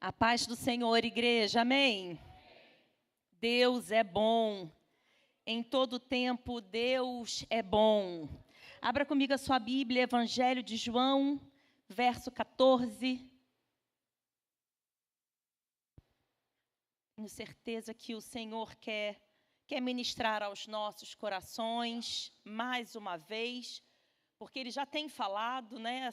A paz do Senhor, igreja, amém? Deus é bom, em todo tempo Deus é bom. Abra comigo a sua Bíblia, Evangelho de João, verso 14. Tenho certeza que o Senhor quer ministrar aos nossos corações, mais uma vez, porque Ele já tem falado, né,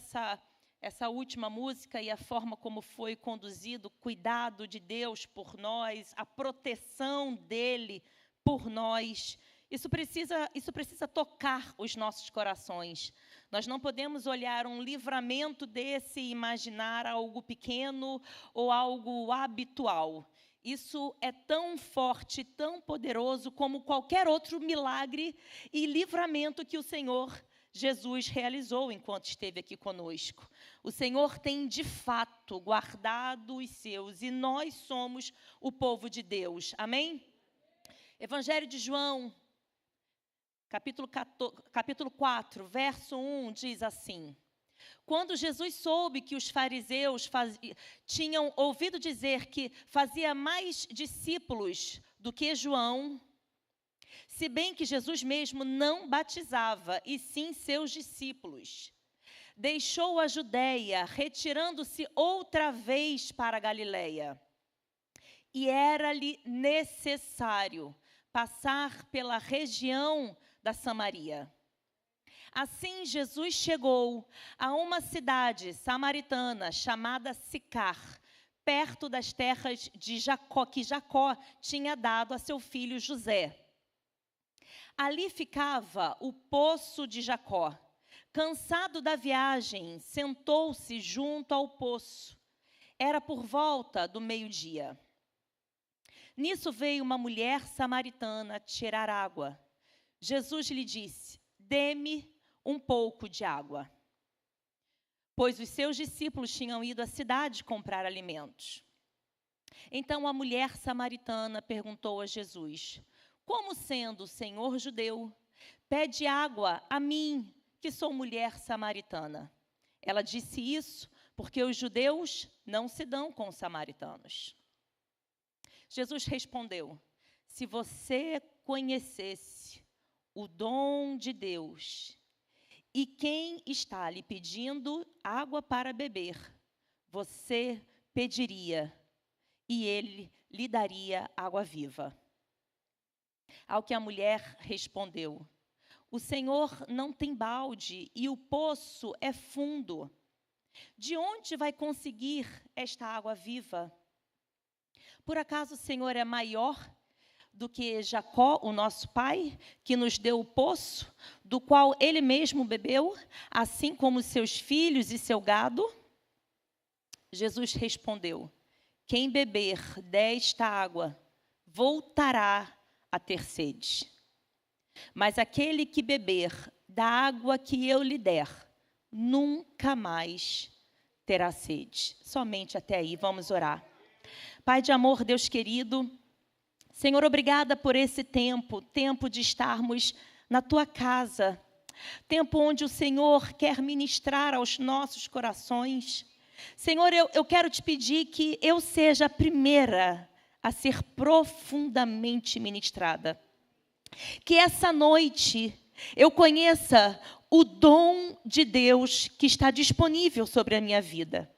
essa última música e a forma como foi conduzido, o cuidado de Deus por nós, a proteção dEle por nós. Isso precisa tocar os nossos corações. Nós não podemos olhar um livramento desse e imaginar algo pequeno ou algo habitual. Isso é tão forte, tão poderoso como qualquer outro milagre e livramento que o Senhor Jesus realizou enquanto esteve aqui conosco. O Senhor tem, de fato, guardado os seus, e nós somos o povo de Deus. Amém? Evangelho de João, capítulo 4, verso 1, diz assim: Quando Jesus soube que os fariseus tinham ouvido dizer que fazia mais discípulos do que João, se bem que Jesus mesmo não batizava, e sim seus discípulos, deixou a Judéia, retirando-se outra vez para a Galiléia. E era-lhe necessário passar pela região da Samaria. Assim, Jesus chegou a uma cidade samaritana chamada Sicar, perto das terras de Jacó, que Jacó tinha dado a seu filho José. Ali ficava o poço de Jacó. Cansado da viagem, sentou-se junto ao poço. Era por volta do meio-dia. Nisso veio uma mulher samaritana tirar água. Jesus lhe disse: Dê-me um pouco de água. Pois os seus discípulos tinham ido à cidade comprar alimentos. Então a mulher samaritana perguntou a Jesus: Como sendo o Senhor judeu, pede água a mim, que sou mulher samaritana? Ela disse isso porque os judeus não se dão com os samaritanos. Jesus respondeu: Se você conhecesse o dom de Deus e quem está lhe pedindo água para beber, você pediria e ele lhe daria água viva. Ao que a mulher respondeu: O Senhor não tem balde e o poço é fundo. De onde vai conseguir esta água viva? Por acaso o Senhor é maior do que Jacó, o nosso pai, que nos deu o poço, do qual ele mesmo bebeu, assim como seus filhos e seu gado? Jesus respondeu: Quem beber desta água voltará a ter sede. Mas aquele que beber da água que eu lhe der, nunca mais terá sede. Somente até aí, vamos orar. Pai de amor, Deus querido, Senhor, obrigada por esse tempo de estarmos na Tua casa, tempo onde o Senhor quer ministrar aos nossos corações. Senhor, eu quero te pedir que eu seja a primeira a ser profundamente ministrada. Que essa noite eu conheça o dom de Deus que está disponível sobre a minha vida.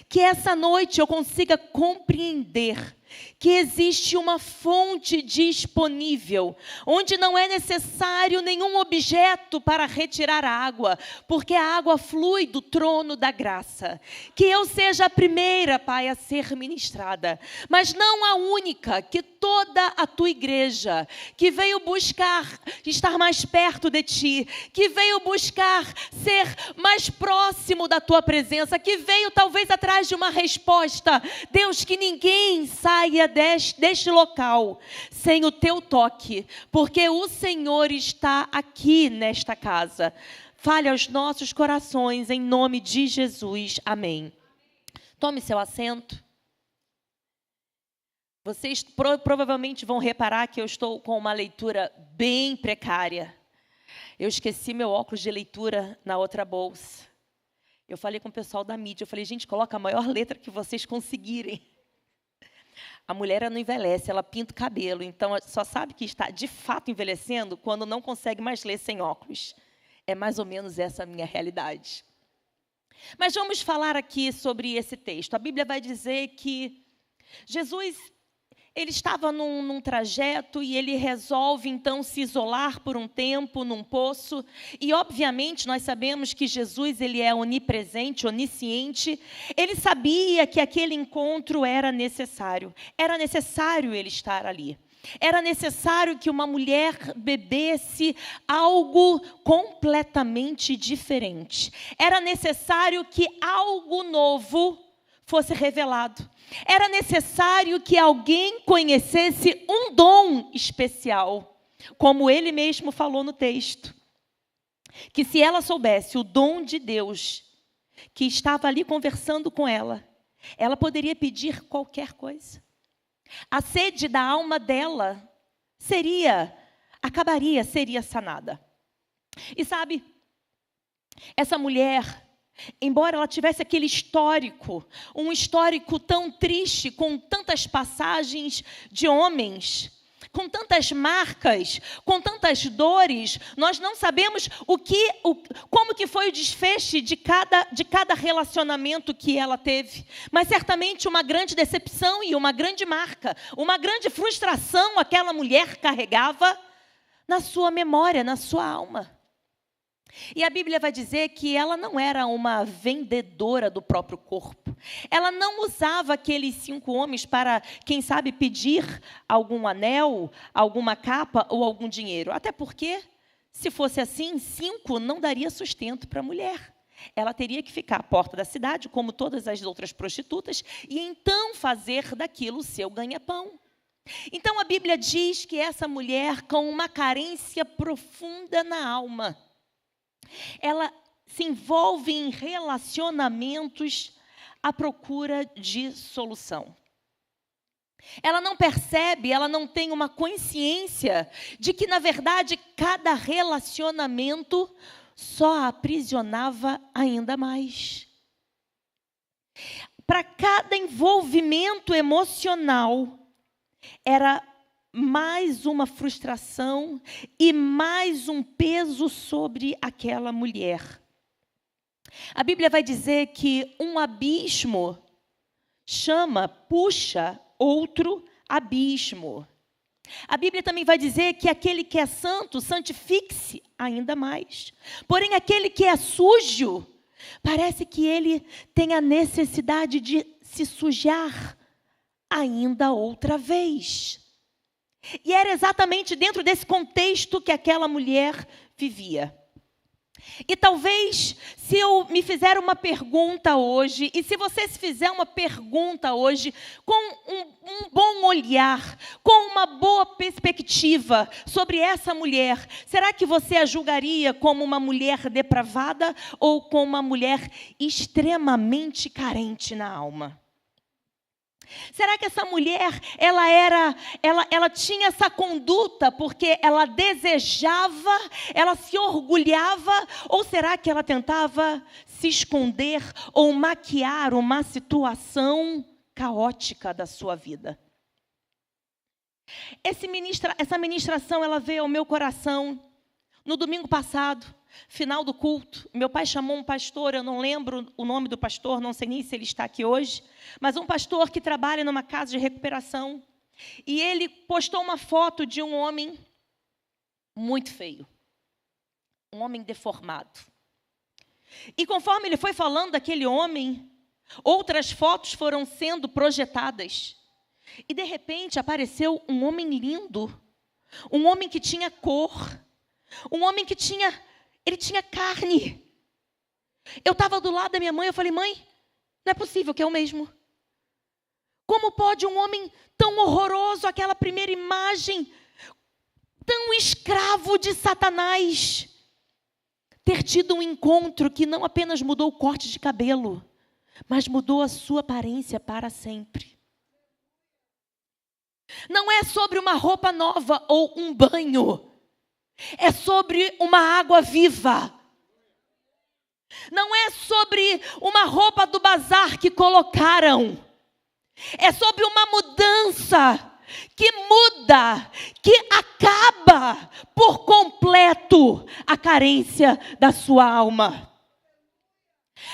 Que essa noite eu consiga compreender que existe uma fonte disponível, onde não é necessário nenhum objeto para retirar a água, porque a água flui do trono da graça. Que eu seja a primeira, Pai, a ser ministrada, mas não a única, que toda a Tua igreja, que veio buscar estar mais perto de Ti, que veio buscar ser mais próximo da Tua presença, que veio talvez atrás de uma resposta, Deus, que ninguém saia deste local sem o Teu toque, porque o Senhor está aqui nesta casa. Fale aos nossos corações, em nome de Jesus. Amém. Tome seu assento. Vocês provavelmente vão reparar que eu estou com uma leitura bem precária. Eu esqueci meu óculos de leitura na outra bolsa. Eu falei com o pessoal da mídia, eu falei, gente, coloca a maior letra que vocês conseguirem. A mulher ela não envelhece, ela pinta o cabelo. Então, só sabe que está de fato envelhecendo quando não consegue mais ler sem óculos. É mais ou menos essa a minha realidade. Mas vamos falar aqui sobre esse texto. A Bíblia vai dizer que Jesus, ele estava num trajeto e ele resolve, então, se isolar por um tempo num poço. E, obviamente, nós sabemos que Jesus, ele é onipresente, onisciente. Ele sabia que aquele encontro era necessário. Era necessário ele estar ali. Era necessário que uma mulher bebesse algo completamente diferente. Era necessário que algo novo fosse revelado. Era necessário que alguém conhecesse um dom especial, como ele mesmo falou no texto. Que se ela soubesse o dom de Deus, que estava ali conversando com ela, ela poderia pedir qualquer coisa. A sede da alma dela seria sanada. E sabe, essa mulher, embora ela tivesse aquele histórico, um histórico tão triste, com tantas passagens de homens, com tantas marcas, com tantas dores, nós não sabemos como que foi o desfecho de cada relacionamento que ela teve. Mas certamente uma grande decepção e uma grande marca, uma grande frustração aquela mulher carregava na sua memória, na sua alma. E a Bíblia vai dizer que ela não era uma vendedora do próprio corpo. Ela não usava aqueles 5 homens para, quem sabe, pedir algum anel, alguma capa ou algum dinheiro. Até porque, se fosse assim, 5 não daria sustento para a mulher. Ela teria que ficar à porta da cidade, como todas as outras prostitutas, e então fazer daquilo o seu ganha-pão. Então a Bíblia diz que essa mulher, com uma carência profunda na alma, ela se envolve em relacionamentos à procura de solução. Ela não percebe, ela não tem uma consciência de que, na verdade, cada relacionamento só a aprisionava ainda mais. Para cada envolvimento emocional, era mais uma frustração e mais um peso sobre aquela mulher. A Bíblia vai dizer que um abismo puxa outro abismo. A Bíblia também vai dizer que aquele que é santo, santifique-se ainda mais. Porém, aquele que é sujo, parece que ele tem a necessidade de se sujar ainda outra vez. E era exatamente dentro desse contexto que aquela mulher vivia. E talvez, se eu me fizer uma pergunta hoje, e se você se fizer uma pergunta hoje, com um bom olhar, com uma boa perspectiva sobre essa mulher, será que você a julgaria como uma mulher depravada ou como uma mulher extremamente carente na alma? Será que essa mulher, ela tinha essa conduta porque ela desejava, ela se orgulhava, ou será que ela tentava se esconder ou maquiar uma situação caótica da sua vida? Essa ministração, ela veio ao meu coração no domingo passado, final do culto. Meu pai chamou um pastor, eu não lembro o nome do pastor, não sei nem se ele está aqui hoje, mas um pastor que trabalha numa casa de recuperação. E ele postou uma foto de um homem muito feio, um homem deformado. E conforme ele foi falando daquele homem, outras fotos foram sendo projetadas. E de repente apareceu um homem lindo, um homem que tinha cor, um homem que tinha carne. Eu estava do lado da minha mãe, eu falei, mãe, não é possível que é o mesmo. Como pode um homem tão horroroso, aquela primeira imagem, tão escravo de Satanás, ter tido um encontro que não apenas mudou o corte de cabelo, mas mudou a sua aparência para sempre? Não é sobre uma roupa nova ou um banho. É sobre uma água viva. Não é sobre uma roupa do bazar que colocaram. É sobre uma mudança que muda, que acaba por completo a carência da sua alma.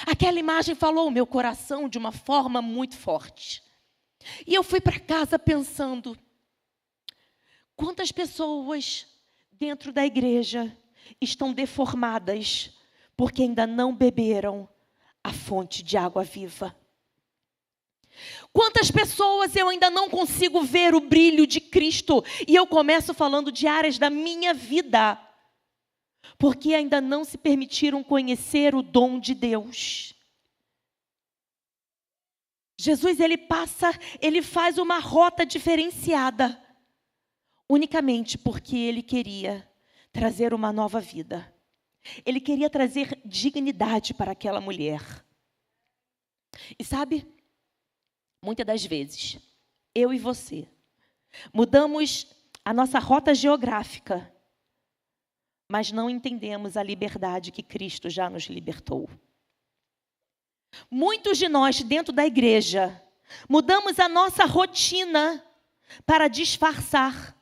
Aquela imagem falou o meu coração de uma forma muito forte. E eu fui para casa pensando, quantas pessoas dentro da igreja estão deformadas porque ainda não beberam a fonte de água viva? Quantas pessoas eu ainda não consigo ver o brilho de Cristo? E eu começo falando de áreas da minha vida, porque ainda não se permitiram conhecer o dom de Deus. Jesus, ele faz uma rota diferenciada, unicamente porque ele queria trazer uma nova vida. Ele queria trazer dignidade para aquela mulher. E sabe, muitas das vezes, eu e você, mudamos a nossa rota geográfica, mas não entendemos a liberdade que Cristo já nos libertou. Muitos de nós, dentro da igreja, mudamos a nossa rotina para disfarçar,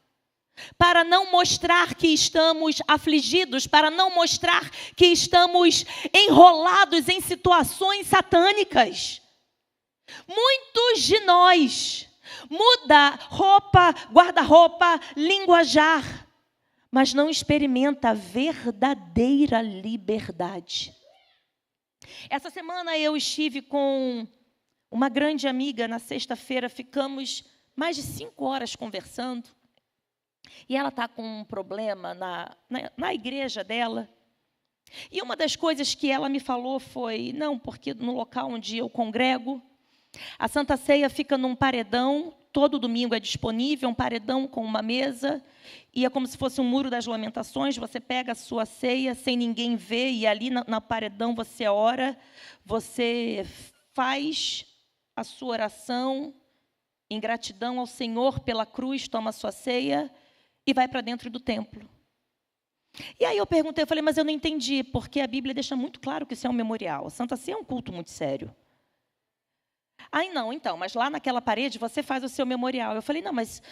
para não mostrar que estamos afligidos, para não mostrar que estamos enrolados em situações satânicas. Muitos de nós muda roupa, guarda-roupa, linguajar, mas não experimenta a verdadeira liberdade. Essa semana eu estive com uma grande amiga, na sexta-feira, ficamos mais de 5 horas conversando. E ela está com um problema na igreja dela. E uma das coisas que ela me falou foi, não, porque no local onde eu congrego, a Santa Ceia fica num paredão, todo domingo é disponível, um paredão com uma mesa, e é como se fosse um muro das lamentações, você pega a sua ceia sem ninguém ver, e ali na paredão você ora, você faz a sua oração em gratidão ao Senhor pela cruz, toma a sua ceia e vai para dentro do templo. E aí eu perguntei, eu falei, mas eu não entendi, porque a Bíblia deixa muito claro que isso é um memorial. A Santa Ceia é um culto muito sério. Ai, não, então, mas lá naquela parede você faz o seu memorial. Eu falei, não, mas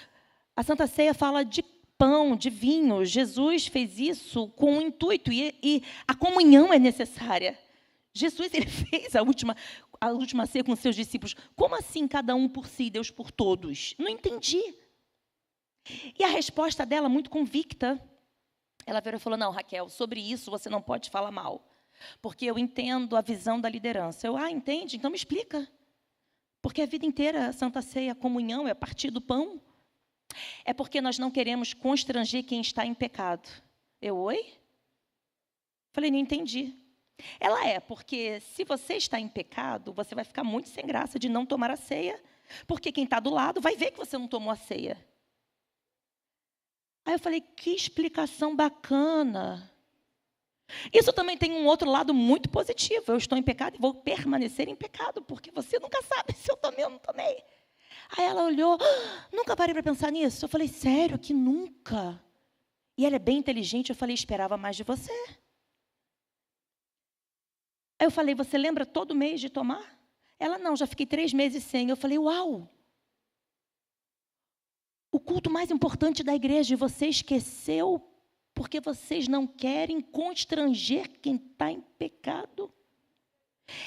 a Santa Ceia fala de pão, de vinho. Jesus fez isso com um intuito e a comunhão é necessária. Jesus, ele fez a última ceia com seus discípulos. Como assim cada um por si, Deus por todos? Não entendi. E a resposta dela, muito convicta, ela virou e falou, não, Raquel, sobre isso você não pode falar mal, porque eu entendo a visão da liderança. Eu, entende? Então me explica. Porque a vida inteira a Santa Ceia, a comunhão, é partir do pão. É porque nós não queremos constranger quem está em pecado. Eu, oi? Falei, não entendi. Ela porque se você está em pecado, você vai ficar muito sem graça de não tomar a ceia, porque quem está do lado vai ver que você não tomou a ceia. Aí eu falei, que explicação bacana. Isso também tem um outro lado muito positivo. Eu estou em pecado e vou permanecer em pecado, porque você nunca sabe se eu tomei ou não tomei. Aí ela olhou, nunca parei para pensar nisso. Eu falei, sério, que nunca? E ela é bem inteligente, eu falei, esperava mais de você. Aí eu falei, você lembra todo mês de tomar? Ela, não, já fiquei 3 meses sem. Eu falei, uau! O culto mais importante da igreja, e você esqueceu porque vocês não querem constranger quem está em pecado.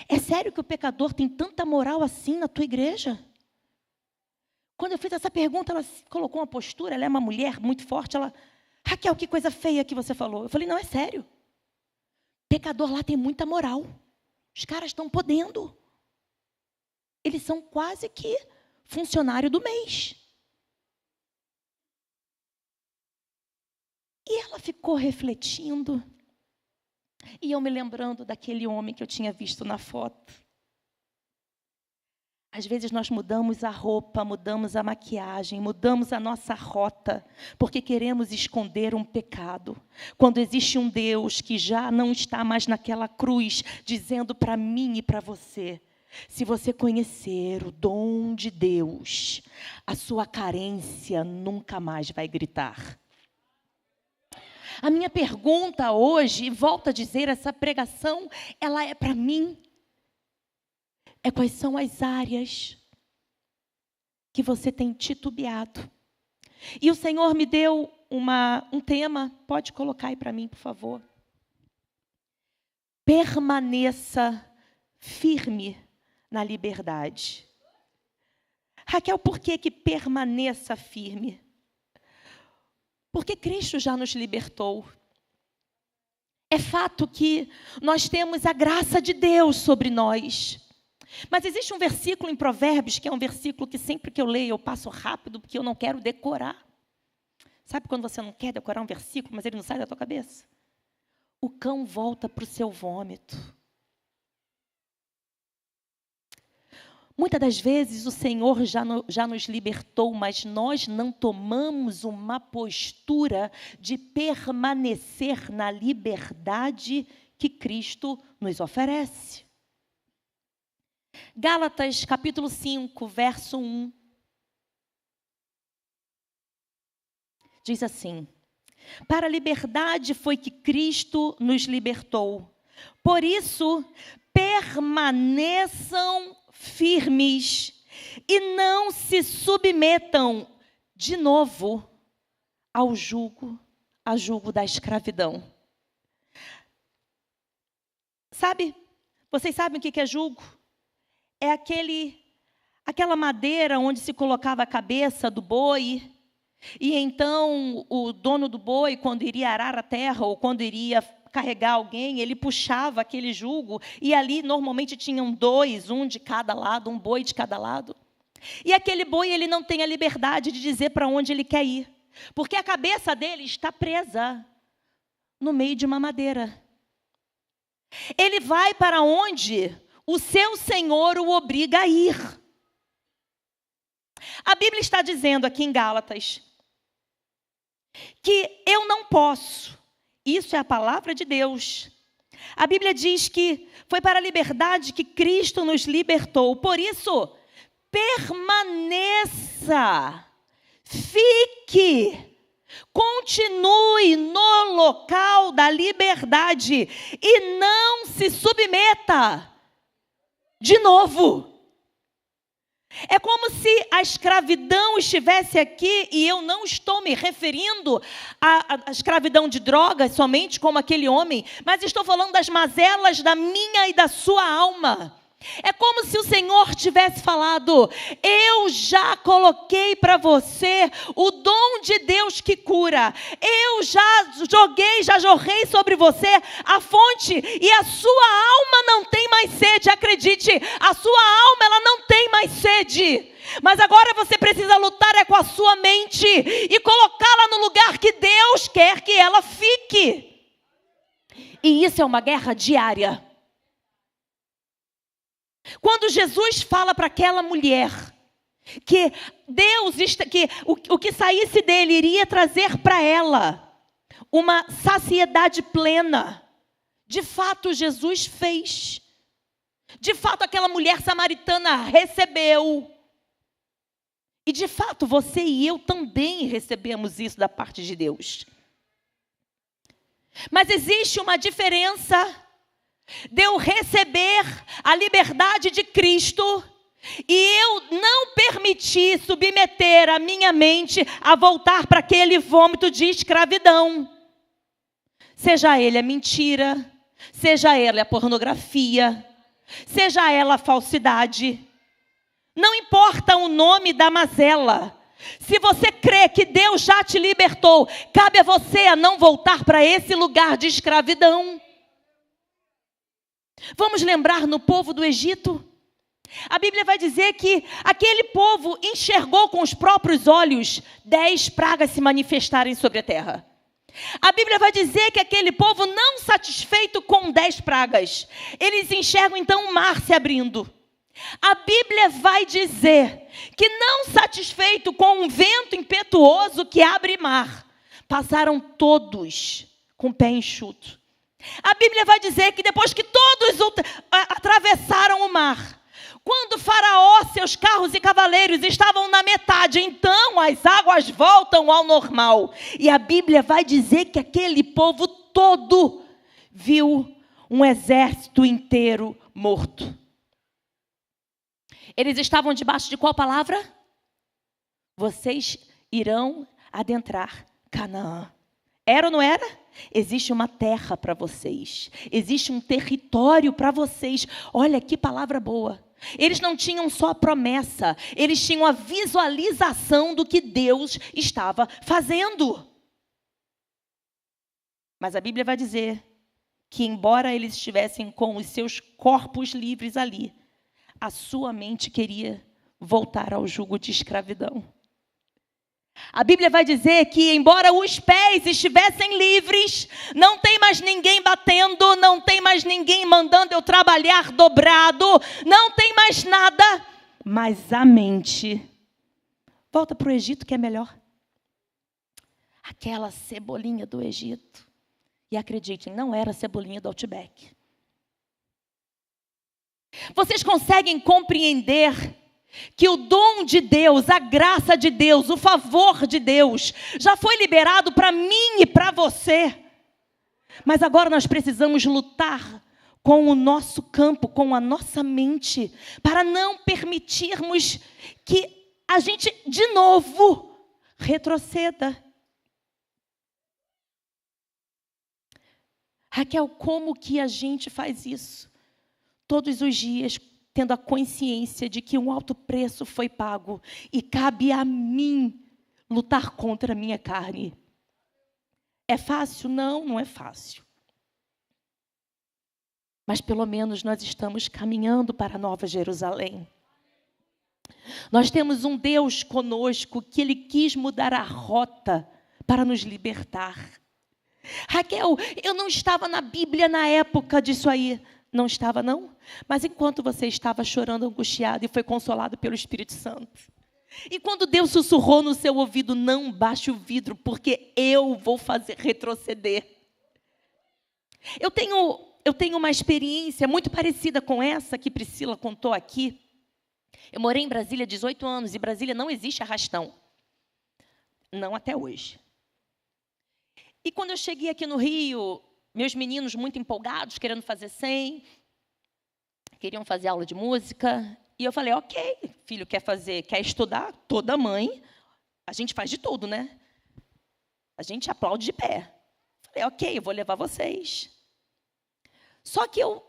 É sério que o pecador tem tanta moral assim na tua igreja? Quando eu fiz essa pergunta, ela colocou uma postura, ela é uma mulher muito forte, ela, Raquel, que coisa feia que você falou. Eu falei, não, é sério. Pecador lá tem muita moral. Os caras estão podendo. Eles são quase que funcionário do mês. E ela ficou refletindo. E eu me lembrando daquele homem que eu tinha visto na foto. Às vezes nós mudamos a roupa, mudamos a maquiagem, mudamos a nossa rota, porque queremos esconder um pecado. Quando existe um Deus que já não está mais naquela cruz, dizendo para mim e para você, se você conhecer o dom de Deus, a sua carência nunca mais vai gritar. A minha pergunta hoje, e volto a dizer, essa pregação, ela é para mim. Quais são as áreas que você tem titubeado. E o Senhor me deu um tema, pode colocar aí para mim, por favor. Permaneça firme na liberdade. Raquel, por que permaneça firme? Porque Cristo já nos libertou. É fato que nós temos a graça de Deus sobre nós. Mas existe um versículo em Provérbios, que é um versículo que sempre que eu leio, eu passo rápido, porque eu não quero decorar. Sabe quando você não quer decorar um versículo, mas ele não sai da tua cabeça? O cão volta para o seu vômito. Muitas das vezes o Senhor já nos libertou, mas nós não tomamos uma postura de permanecer na liberdade que Cristo nos oferece. Gálatas, capítulo 5, verso 1. Diz assim: para a liberdade foi que Cristo nos libertou. Por isso, permaneçam firmes e não se submetam de novo ao jugo da escravidão. Vocês sabem o que é jugo? É aquela madeira onde se colocava a cabeça do boi, e então o dono do boi, quando iria arar a terra ou quando iria carregar alguém, ele puxava aquele jugo, e ali normalmente tinham dois, um de cada lado, um boi de cada lado. E aquele boi, ele não tem a liberdade de dizer para onde ele quer ir, porque a cabeça dele está presa no meio de uma madeira. Ele vai para onde o seu Senhor o obriga a ir. A Bíblia está dizendo aqui em Gálatas que eu não posso. Isso é a palavra de Deus. A Bíblia diz que foi para a liberdade que Cristo nos libertou. Por isso, permaneça, fique, continue no local da liberdade e não se submeta de novo. É como se a escravidão estivesse aqui, e eu não estou me referindo à escravidão de drogas somente como aquele homem, mas estou falando das mazelas da minha e da sua alma. É como se o Senhor tivesse falado: eu já coloquei para você o dom de Deus que cura. Eu já jorrei sobre você a fonte, e a sua alma não tem mais sede. Acredite, a sua alma, ela não tem mais sede. Mas agora você precisa lutar com a sua mente e colocá-la no lugar que Deus quer que ela fique. E isso é uma guerra diária. Quando Jesus fala para aquela mulher que o que saísse dele iria trazer para ela uma saciedade plena, de fato Jesus fez. De fato aquela mulher samaritana recebeu. E de fato você e eu também recebemos isso da parte de Deus. Mas existe uma diferença de eu receber a liberdade de Cristo e eu não permitir submeter a minha mente a voltar para aquele vômito de escravidão. Seja ele a mentira, seja ela a pornografia, seja ela a falsidade. Não importa o nome da mazela. Se você crê que Deus já te libertou, cabe a você a não voltar para esse lugar de escravidão. Vamos lembrar no povo do Egito? A Bíblia vai dizer que aquele povo enxergou com os próprios olhos 10 pragas se manifestarem sobre a terra. A Bíblia vai dizer que aquele povo, não satisfeito com 10 pragas, eles enxergam então o mar se abrindo. A Bíblia vai dizer que, não satisfeito com um vento impetuoso que abre mar, passaram todos com o pé enxuto. A Bíblia vai dizer que depois que todos atravessaram o mar, quando Faraó, seus carros e cavaleiros estavam na metade, então as águas voltam ao normal. E a Bíblia vai dizer que aquele povo todo viu um exército inteiro morto. Eles estavam debaixo de qual palavra? vocês irão adentrar Canaã. Era ou não era? Existe uma terra para vocês. Existe um território para vocês. Olha que palavra boa. Eles não tinham só a promessa, eles tinham a visualização do que Deus estava fazendo. Mas a Bíblia vai dizer que, embora eles estivessem com os seus corpos livres ali, a sua mente queria voltar ao jugo de escravidão. A Bíblia vai dizer que, embora os pés estivessem livres, não tem mais ninguém batendo, não tem mais ninguém mandando eu trabalhar dobrado, não tem mais nada, mas a mente volta para o Egito, que é melhor. Aquela cebolinha do Egito. E acreditem, não era a cebolinha do Outback. Vocês conseguem compreender que o dom de Deus, a graça de Deus, o favor de Deus, já foi liberado para mim e para você. Mas agora nós precisamos lutar com o nosso campo, com a nossa mente, para não permitirmos que a gente, de novo, retroceda. Raquel, como que a gente faz isso? Todos os dias, tendo a consciência de que um alto preço foi pago e cabe a mim lutar contra a minha carne. É fácil? Não, não é fácil. Mas pelo menos nós estamos caminhando para a Nova Jerusalém. Nós temos um Deus conosco que Ele quis mudar a rota para nos libertar. Raquel, eu não estava na Bíblia na época disso aí. Não estava, não? Mas enquanto você estava chorando, angustiado, e foi consolado pelo Espírito Santo. E quando Deus sussurrou no seu ouvido, não baixe o vidro, porque eu vou fazer retroceder. Eu tenho uma experiência muito parecida com essa que Priscila contou aqui. Eu morei em Brasília há 18 anos, e Brasília não existe arrastão. Não até hoje. E quando eu cheguei aqui no Rio, meus meninos muito empolgados, querendo fazer 100, queriam fazer aula de música. E eu falei, ok, filho quer estudar, toda mãe, a gente faz de tudo, né? A gente aplaude de pé. Falei, ok, eu vou levar vocês. Só que eu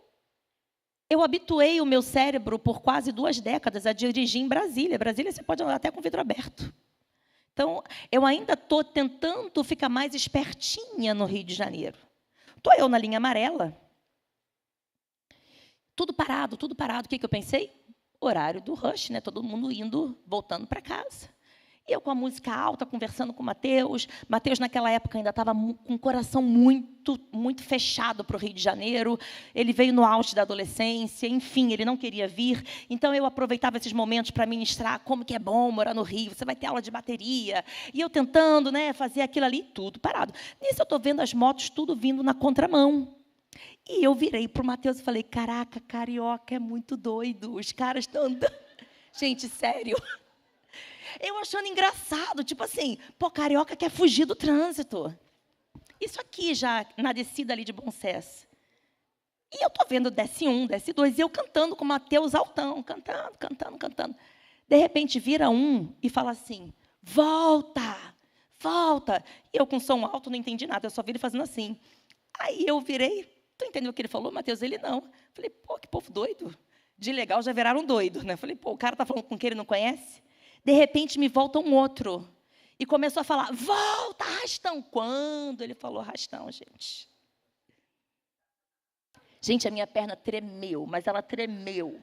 habituei o meu cérebro por quase 2 décadas a dirigir em Brasília. Brasília você pode andar até com vidro aberto. Então, eu ainda estou tentando ficar mais espertinha no Rio de Janeiro. Estou eu na linha amarela. Tudo parado, tudo parado. O que eu pensei? Horário do rush, né? Todo mundo indo, voltando para casa. E eu com a música alta, conversando com o Mateus. Mateus, naquela época, ainda estava com o coração muito, muito fechado para o Rio de Janeiro. Ele veio no auge da adolescência, enfim, ele não queria vir. Então, eu aproveitava esses momentos para ministrar como que é bom morar no Rio. Você vai ter aula de bateria. E eu tentando, né, fazer aquilo ali, tudo parado. Nisso, eu estou vendo as motos tudo vindo na contramão. E eu virei para o Mateus e falei, caraca, carioca é muito doido. Os caras estão andando. Gente, sério. Eu achando engraçado, tipo assim, pô, carioca quer fugir do trânsito. Isso aqui já, na descida ali de Bom Sucesso. E eu tô vendo desce 1, desce 2, e eu cantando com o Mateus altão, cantando. De repente, vira um e fala assim, volta. E eu com som alto não entendi nada, eu só vi ele fazendo assim. Aí eu virei, tu entendeu o que ele falou, Mateus? Ele não. Falei, pô, que povo doido. De legal já viraram doido, né? Falei, pô, o cara tá falando com quem ele não conhece? De repente, me volta um outro. E começou a falar, volta, arrastão. Quando ele falou arrastão, gente? Gente, a minha perna tremeu, mas ela tremeu.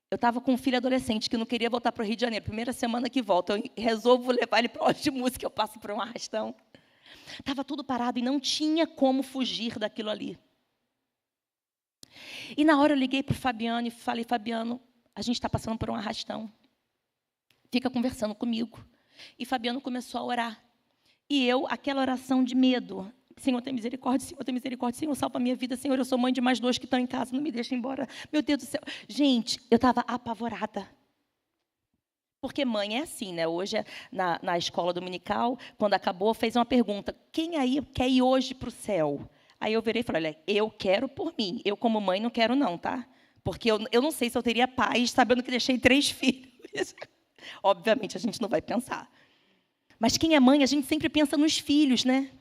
Eu estava com um filho adolescente que não queria voltar para o Rio de Janeiro. Primeira semana que volta, eu resolvo levar ele para aula de música, eu passo por um arrastão. Estava tudo parado e não tinha como fugir daquilo ali. E na hora eu liguei para o Fabiano e falei, Fabiano, a gente está passando por um arrastão. Fica conversando comigo. E Fabiano começou a orar. E eu, aquela oração de medo. Senhor, tem misericórdia, Senhor, tem misericórdia. Senhor, salva a minha vida. Senhor, eu sou mãe de mais 2 que estão em casa. Não me deixem embora. Meu Deus do céu. Gente, eu estava apavorada. Porque mãe é assim, né? Hoje, na escola dominical, quando acabou, fez uma pergunta. Quem aí quer ir hoje para o céu? Aí eu virei e falei, olha, eu quero por mim. Eu, como mãe, não quero não, tá? Porque eu não sei se eu teria paz sabendo que deixei 3 filhos. Obviamente, a gente não vai pensar. Mas quem é mãe, a gente sempre pensa nos filhos, né?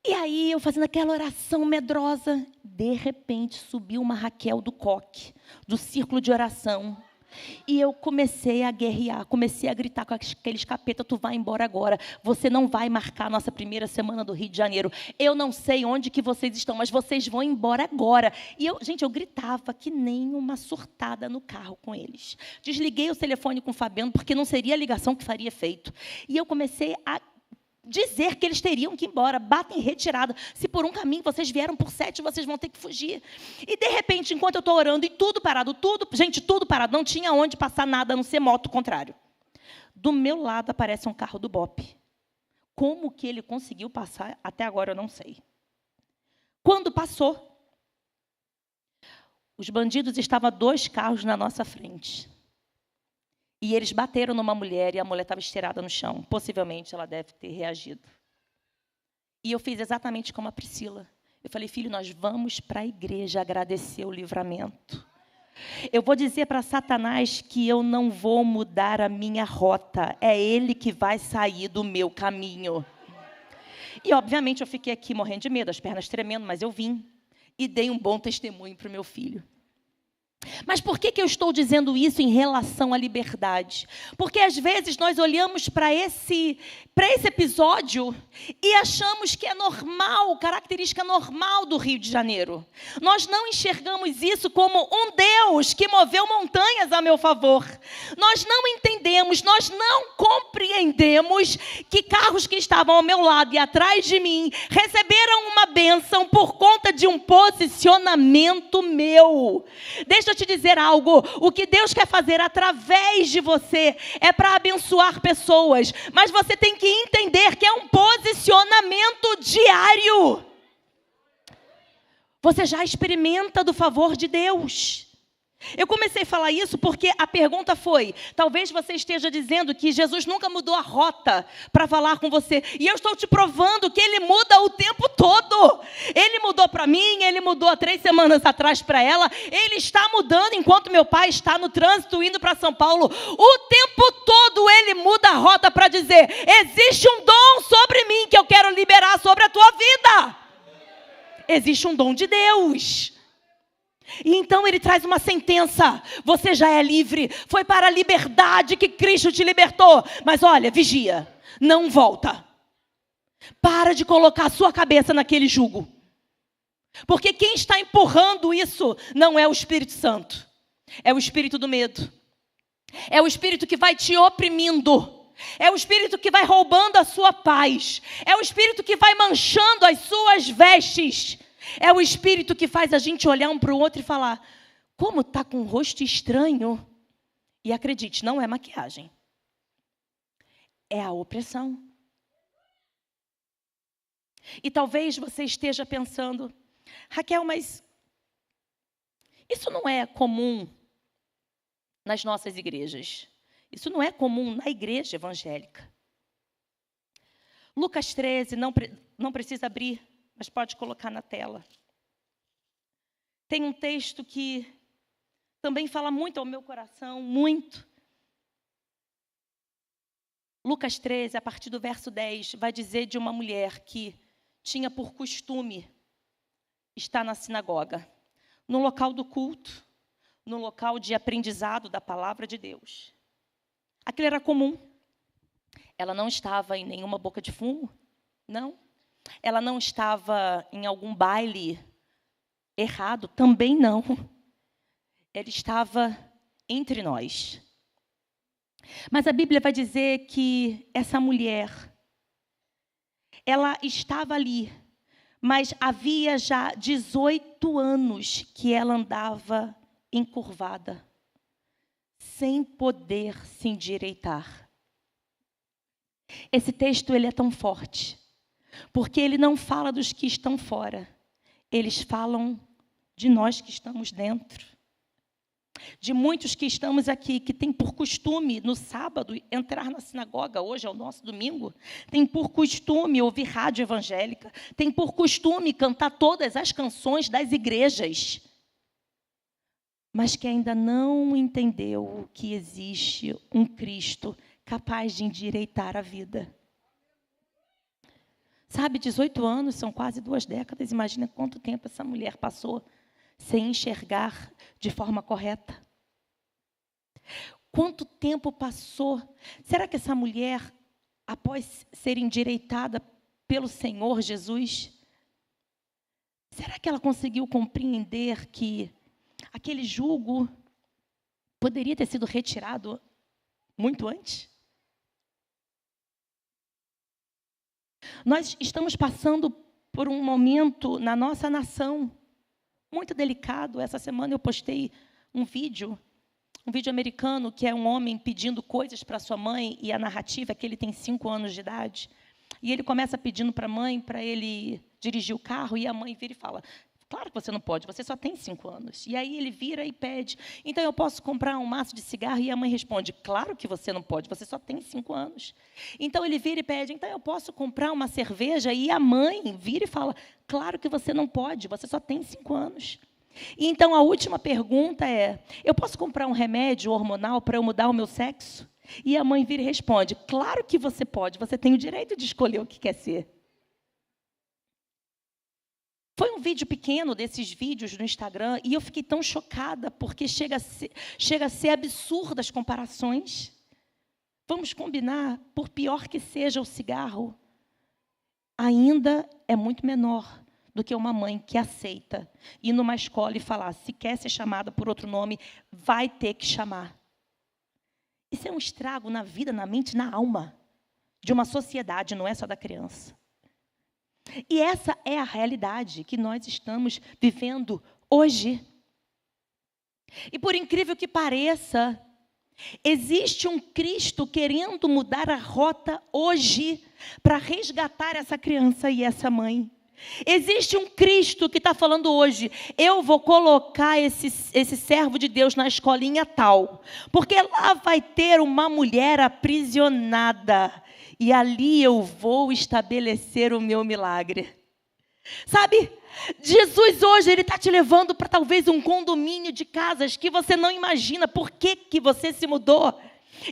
E aí, eu fazendo aquela oração medrosa, de repente, subiu uma Raquel do coque, do círculo de oração. E eu comecei a guerrear, comecei a gritar com aqueles capeta, tu vai embora agora, você não vai marcar a nossa primeira semana do Rio de Janeiro, eu não sei onde que vocês estão, mas vocês vão embora agora. E eu gritava que nem uma surtada no carro com eles. Desliguei o telefone com o Fabiano, porque não seria a ligação que faria efeito. E eu comecei a dizer que eles teriam que ir embora, batem em retirada. Se por um caminho vocês vieram por 7, vocês vão ter que fugir. E, de repente, enquanto eu estou orando, e tudo parado, tudo parado, não tinha onde passar nada, a não ser moto, contrário. Do meu lado aparece um carro do BOPE. Como que ele conseguiu passar, até agora eu não sei. Quando passou, os bandidos estavam a 2 carros na nossa frente. E eles bateram numa mulher e a mulher estava estirada no chão. Possivelmente ela deve ter reagido. E eu fiz exatamente como a Priscila. Eu falei, filho, nós vamos para a igreja agradecer o livramento. Eu vou dizer para Satanás que eu não vou mudar a minha rota. É ele que vai sair do meu caminho. E, obviamente, eu fiquei aqui morrendo de medo, as pernas tremendo, mas eu vim. E dei um bom testemunho para o meu filho. Mas por que eu estou dizendo isso em relação à liberdade? Porque, às vezes, nós olhamos para esse episódio e achamos que é normal, característica normal do Rio de Janeiro. Nós não enxergamos isso como um Deus que moveu montanhas a meu favor. Nós não entendemos, nós não compreendemos que carros que estavam ao meu lado e atrás de mim receberam uma bênção por conta de um posicionamento meu. Deixa eu te dizer algo, o que Deus quer fazer através de você é para abençoar pessoas, mas você tem que entender que é um posicionamento diário. Você já experimenta do favor de Deus. Eu comecei a falar isso porque a pergunta foi, talvez você esteja dizendo que Jesus nunca mudou a rota para falar com você. E eu estou te provando que Ele muda o tempo todo. Ele mudou para mim, Ele mudou há 3 semanas atrás para ela. Ele está mudando enquanto meu pai está no trânsito indo para São Paulo. O tempo todo Ele muda a rota para dizer, existe um dom sobre mim que eu quero liberar sobre a tua vida. Existe um dom de Deus. E então ele traz uma sentença, você já é livre, foi para a liberdade que Cristo te libertou. Mas olha, vigia, não volta. Para de colocar a sua cabeça naquele jugo. Porque quem está empurrando isso não é o Espírito Santo. É o espírito do medo. É o espírito que vai te oprimindo. É o espírito que vai roubando a sua paz. É o espírito que vai manchando as suas vestes. É o espírito que faz a gente olhar um para o outro e falar, como está com um rosto estranho? E acredite, não é maquiagem. É a opressão. E talvez você esteja pensando, Raquel, mas isso não é comum nas nossas igrejas. Isso não é comum na igreja evangélica. Lucas 13, não precisa abrir, mas pode colocar na tela. Tem um texto que também fala muito ao meu coração, muito. Lucas 13, a partir do verso 10, vai dizer de uma mulher que tinha por costume estar na sinagoga, no local do culto, no local de aprendizado da palavra de Deus. Aquilo era comum. Ela não estava em nenhuma boca de fumo, não. Ela não estava em algum baile errado, também não. Ela estava entre nós. Mas a Bíblia vai dizer que essa mulher, ela estava ali, mas havia já 18 anos que ela andava encurvada, sem poder se endireitar. Esse texto ele é tão forte, porque ele não fala dos que estão fora, eles falam de nós que estamos dentro. De muitos que estamos aqui, que tem por costume, no sábado, entrar na sinagoga, hoje é o nosso domingo, tem por costume ouvir rádio evangélica, tem por costume cantar todas as canções das igrejas. mas que ainda não entendeu que existe um Cristo capaz de endireitar a vida. Sabe, 18 anos são quase 2 décadas. Imagina quanto tempo essa mulher passou sem enxergar de forma correta. Quanto tempo passou? Será que essa mulher, após ser endireitada pelo Senhor Jesus, será que ela conseguiu compreender que aquele jugo poderia ter sido retirado muito antes? Nós estamos passando por um momento na nossa nação muito delicado. Essa semana eu postei um vídeo americano, que é um homem pedindo coisas para sua mãe, e a narrativa é que ele tem 5 anos de idade. E ele começa pedindo para a mãe para ele dirigir o carro, e a mãe vira e fala: claro que você não pode, você só tem 5 anos. E aí ele vira e pede: então eu posso comprar um maço de cigarro? E a mãe responde: claro que você não pode, você só tem 5 anos. Então ele vira e pede: então eu posso comprar uma cerveja? E a mãe vira e fala: claro que você não pode, você só tem 5 anos. E então a última pergunta é: eu posso comprar um remédio hormonal para eu mudar o meu sexo? E a mãe vira e responde: claro que você pode, você tem o direito de escolher o que quer ser. Foi um vídeo pequeno desses vídeos no Instagram, e eu fiquei tão chocada, porque chega a ser absurda as comparações. Vamos combinar, por pior que seja o cigarro, ainda é muito menor do que uma mãe que aceita ir numa escola e falar: se quer ser chamada por outro nome, vai ter que chamar. Isso é um estrago na vida, na mente, na alma de uma sociedade, não é só da criança. E essa é a realidade que nós estamos vivendo hoje. E por incrível que pareça, existe um Cristo querendo mudar a rota hoje para resgatar essa criança e essa mãe. Existe um Cristo que está falando hoje: eu vou colocar esse servo de Deus na escolinha tal, porque lá vai ter uma mulher aprisionada, e ali eu vou estabelecer o meu milagre. Sabe, Jesus hoje, Ele está te levando para talvez um condomínio de casas que você não imagina por que você se mudou.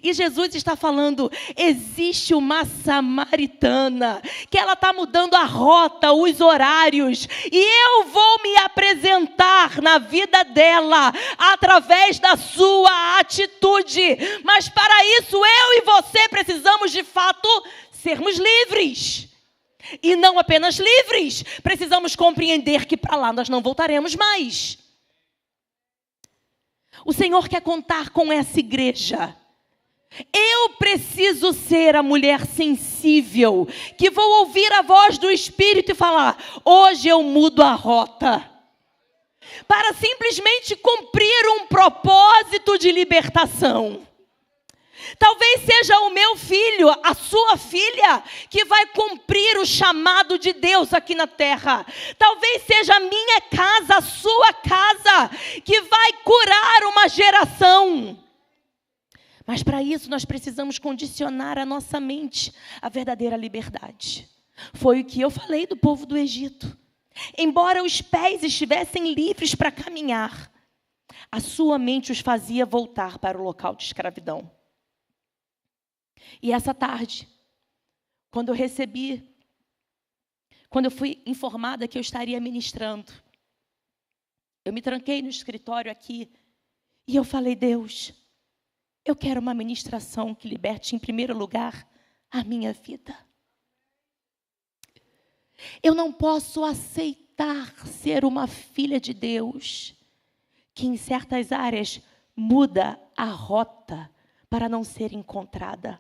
E Jesus está falando: existe uma samaritana, que ela está mudando a rota, os horários, e eu vou me apresentar na vida dela, através da sua atitude. Mas para isso, eu e você precisamos de fato sermos livres. E não apenas livres, precisamos compreender que para lá nós não voltaremos mais. O Senhor quer contar com essa igreja. Eu preciso ser a mulher sensível, que vou ouvir a voz do Espírito e falar: hoje eu mudo a rota, para simplesmente cumprir um propósito de libertação. Talvez seja o meu filho, a sua filha, que vai cumprir o chamado de Deus aqui na terra. Talvez seja a minha casa, a sua casa, que vai curar uma geração. Mas para isso nós precisamos condicionar a nossa mente à verdadeira liberdade. Foi o que eu falei do povo do Egito. Embora os pés estivessem livres para caminhar, a sua mente os fazia voltar para o local de escravidão. E essa tarde, quando eu fui informada que eu estaria ministrando, eu me tranquei no escritório aqui e eu falei: Deus, eu quero uma ministração que liberte em primeiro lugar a minha vida. Eu não posso aceitar ser uma filha de Deus que em certas áreas muda a rota para não ser encontrada.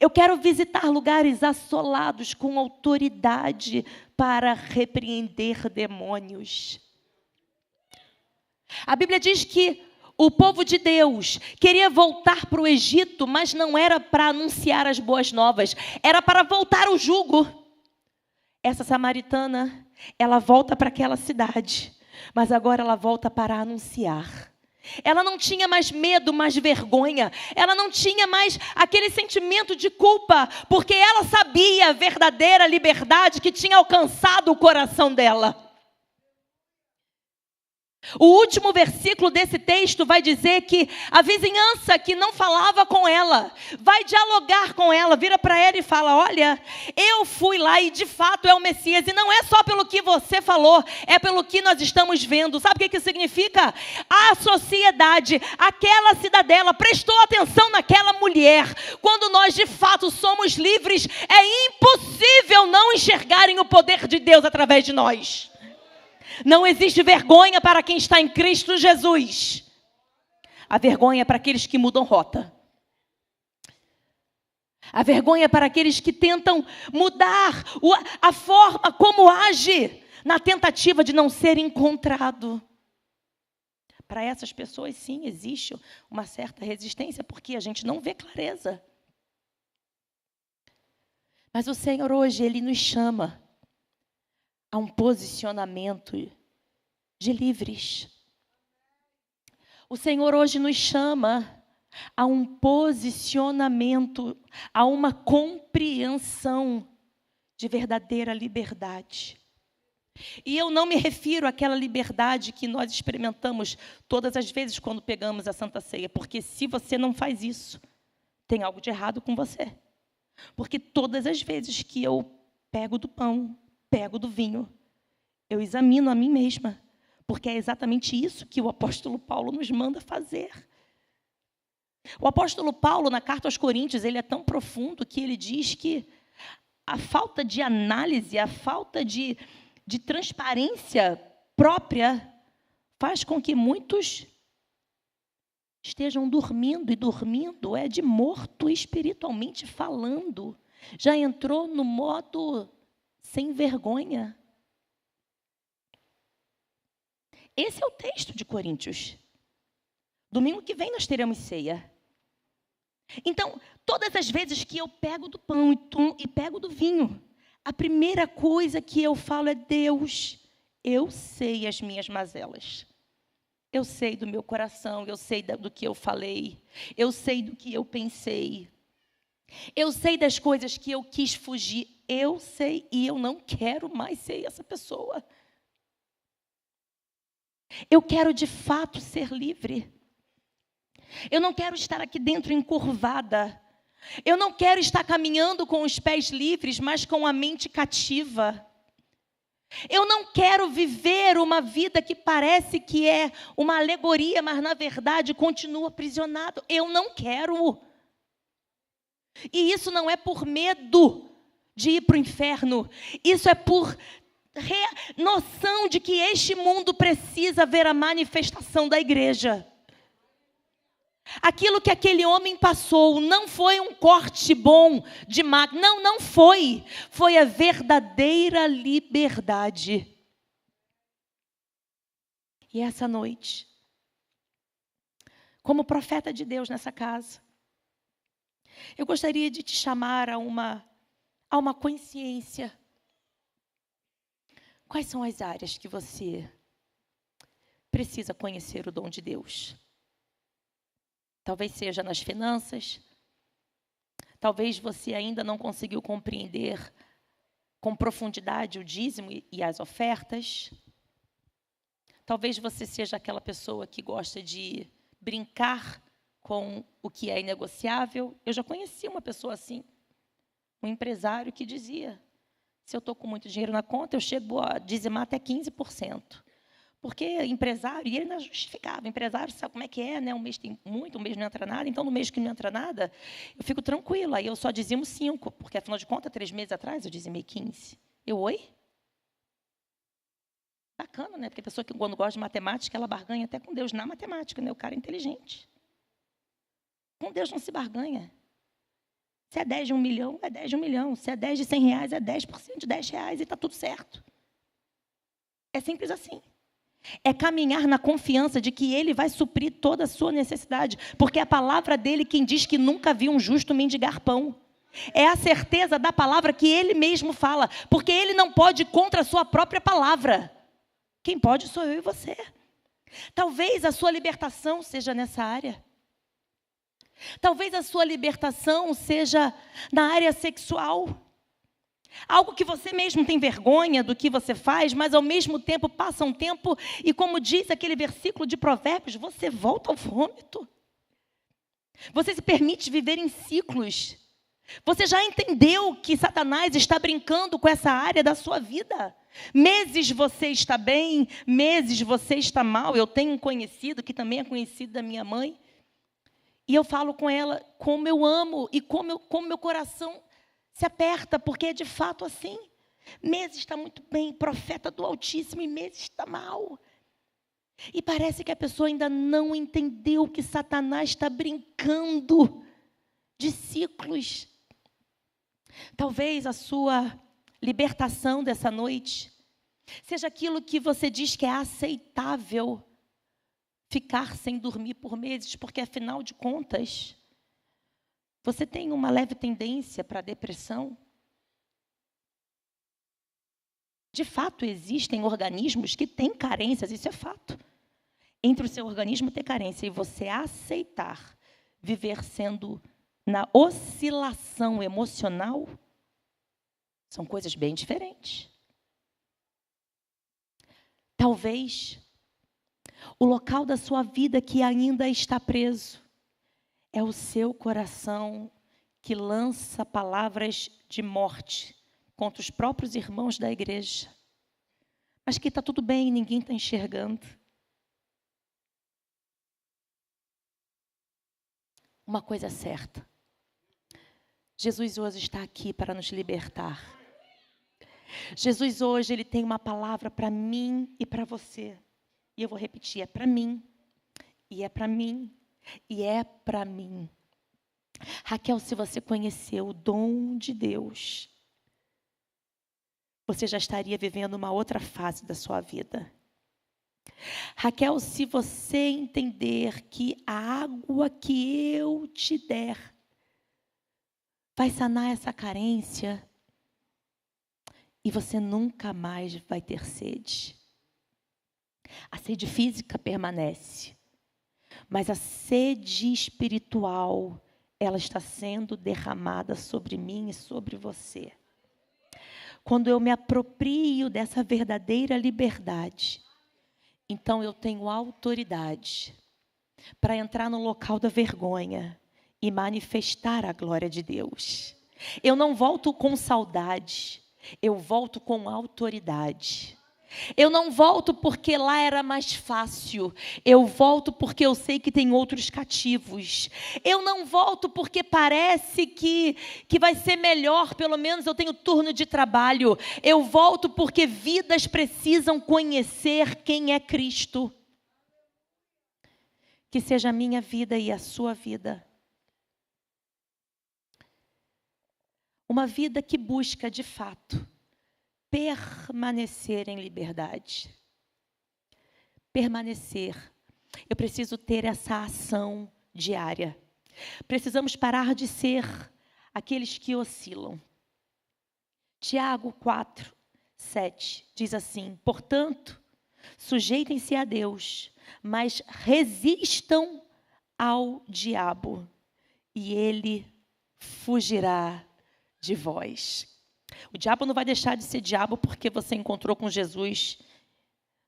Eu quero visitar lugares assolados com autoridade para repreender demônios. A Bíblia diz que o povo de Deus queria voltar para o Egito, mas não era para anunciar as boas novas, era para voltar o jugo. Essa samaritana, ela volta para aquela cidade, mas agora ela volta para anunciar. Ela não tinha mais medo, mais vergonha. Ela não tinha mais aquele sentimento de culpa, porque ela sabia a verdadeira liberdade que tinha alcançado o coração dela. O último versículo desse texto vai dizer que a vizinhança que não falava com ela, vai dialogar com ela, vira para ela e fala: olha, eu fui lá e de fato é o Messias, e não é só pelo que você falou, é pelo que nós estamos vendo. Sabe o que isso significa? A sociedade, aquela cidadela, prestou atenção naquela mulher. Quando nós de fato somos livres, é impossível não enxergarem o poder de Deus através de nós. Não existe vergonha para quem está em Cristo Jesus. A vergonha é para aqueles que mudam rota. A vergonha é para aqueles que tentam mudar a forma como age na tentativa de não ser encontrado. Para essas pessoas, sim, existe uma certa resistência, porque a gente não vê clareza. Mas o Senhor hoje, Ele nos chama a um posicionamento de livres. O Senhor hoje nos chama a um posicionamento, a uma compreensão de verdadeira liberdade. E eu não me refiro àquela liberdade que nós experimentamos todas as vezes quando pegamos a Santa Ceia, porque se você não faz isso, tem algo de errado com você. Porque todas as vezes que eu pego do pão, pego do vinho, eu examino a mim mesma, porque é exatamente isso que o apóstolo Paulo nos manda fazer. O apóstolo Paulo, na carta aos Coríntios, ele é tão profundo que ele diz que a falta de análise, a falta de transparência própria faz com que muitos estejam dormindo, e dormindo é de morto espiritualmente falando. Já entrou no modo sem vergonha. Esse é o texto de Coríntios. Domingo que vem nós teremos ceia. Então, todas as vezes que eu pego do pão e pego do vinho, a primeira coisa que eu falo é: Deus, eu sei as minhas mazelas. Eu sei do meu coração, eu sei do que eu falei, eu sei do que eu pensei. Eu sei das coisas que eu quis fugir, eu sei, e eu não quero mais ser essa pessoa. Eu quero de fato ser livre. Eu não quero estar aqui dentro encurvada. Eu não quero estar caminhando com os pés livres, mas com a mente cativa. Eu não quero viver uma vida que parece que é uma alegoria, mas na verdade continua aprisionado. Eu não quero. E isso não é por medo de ir para o inferno. Isso é por noção de que este mundo precisa ver a manifestação da igreja. Aquilo que aquele homem passou não foi um corte bom de máquina. Não foi. Foi a verdadeira liberdade. E essa noite, como profeta de Deus nessa casa, eu gostaria de te chamar a uma consciência. Quais são as áreas que você precisa conhecer o dom de Deus? Talvez seja nas finanças. Talvez você ainda não conseguiu compreender com profundidade o dízimo e as ofertas. Talvez você seja aquela pessoa que gosta de brincar com o que é inegociável. Eu já conheci uma pessoa assim, um empresário que dizia: se eu estou com muito dinheiro na conta, eu chego a dizimar até 15%. Porque empresário, e ele não justificava, empresário sabe como é que é, né? Um mês tem muito, um mês não entra nada, então no mês que não entra nada, eu fico tranquila, aí eu só dizimo 5, porque afinal de contas, 3 meses atrás eu dizimei 15. Oi? Bacana, né? Porque a pessoa que quando gosta de matemática, ela barganha até com Deus na matemática, né? O cara é inteligente. Com Deus não se barganha. Se é 10 de 1 milhão, é 10 de 1 milhão. Se é 10 de 100 reais, é 10% de 10 reais e está tudo certo. É simples assim. É caminhar na confiança de que Ele vai suprir toda a sua necessidade. Porque é a palavra dele quem diz que nunca viu um justo mendigar pão. É a certeza da palavra que Ele mesmo fala. Porque Ele não pode ir contra a sua própria palavra. Quem pode sou eu e você. Talvez a sua libertação seja nessa área. Talvez a sua libertação seja na área sexual. Algo que você mesmo tem vergonha do que você faz, mas ao mesmo tempo passa um tempo e, como diz aquele versículo de Provérbios, você volta ao vômito. Você se permite viver em ciclos. Você já entendeu que Satanás está brincando com essa área da sua vida? Meses você está bem, meses você está mal. Eu tenho um conhecido que também é conhecido da minha mãe. E eu falo com ela como eu amo e como meu coração se aperta, porque é de fato assim. Meses está muito bem, profeta do Altíssimo, e meses está mal. E parece que a pessoa ainda não entendeu que Satanás está brincando de ciclos. Talvez a sua libertação dessa noite seja aquilo que você diz que é aceitável, ficar sem dormir por meses, porque afinal de contas, você tem uma leve tendência para a depressão. De fato, existem organismos que têm carências, isso é fato. Entre o seu organismo ter carência e você aceitar viver sendo na oscilação emocional, são coisas bem diferentes. Talvez o local da sua vida que ainda está preso é o seu coração que lança palavras de morte contra os próprios irmãos da igreja. Mas que está tudo bem, ninguém está enxergando. Uma coisa é certa. Jesus hoje está aqui para nos libertar. Jesus hoje, ele tem uma palavra para mim e para você. E eu vou repetir, é para mim, e é para mim, e é para mim. Raquel, se você conheceu o dom de Deus, você já estaria vivendo uma outra fase da sua vida. Raquel, se você entender que a água que eu te der vai sanar essa carência e você nunca mais vai ter sede. A sede física permanece, mas a sede espiritual, ela está sendo derramada sobre mim e sobre você. Quando eu me aproprio dessa verdadeira liberdade, então eu tenho autoridade para entrar no local da vergonha e manifestar a glória de Deus. Eu não volto com saudade, eu volto com autoridade. Eu não volto porque lá era mais fácil. Eu volto porque eu sei que tem outros cativos. Eu não volto porque parece que vai ser melhor, pelo menos eu tenho turno de trabalho. Eu volto porque vidas precisam conhecer quem é Cristo. Que seja a minha vida e a sua vida uma vida que busca, de fato, permanecer em liberdade. Permanecer. Eu preciso ter essa ação diária. Precisamos parar de ser aqueles que oscilam. Tiago 4, 7 diz assim: portanto, sujeitem-se a Deus, mas resistam ao diabo, e ele fugirá de vós. O diabo não vai deixar de ser diabo porque você encontrou com Jesus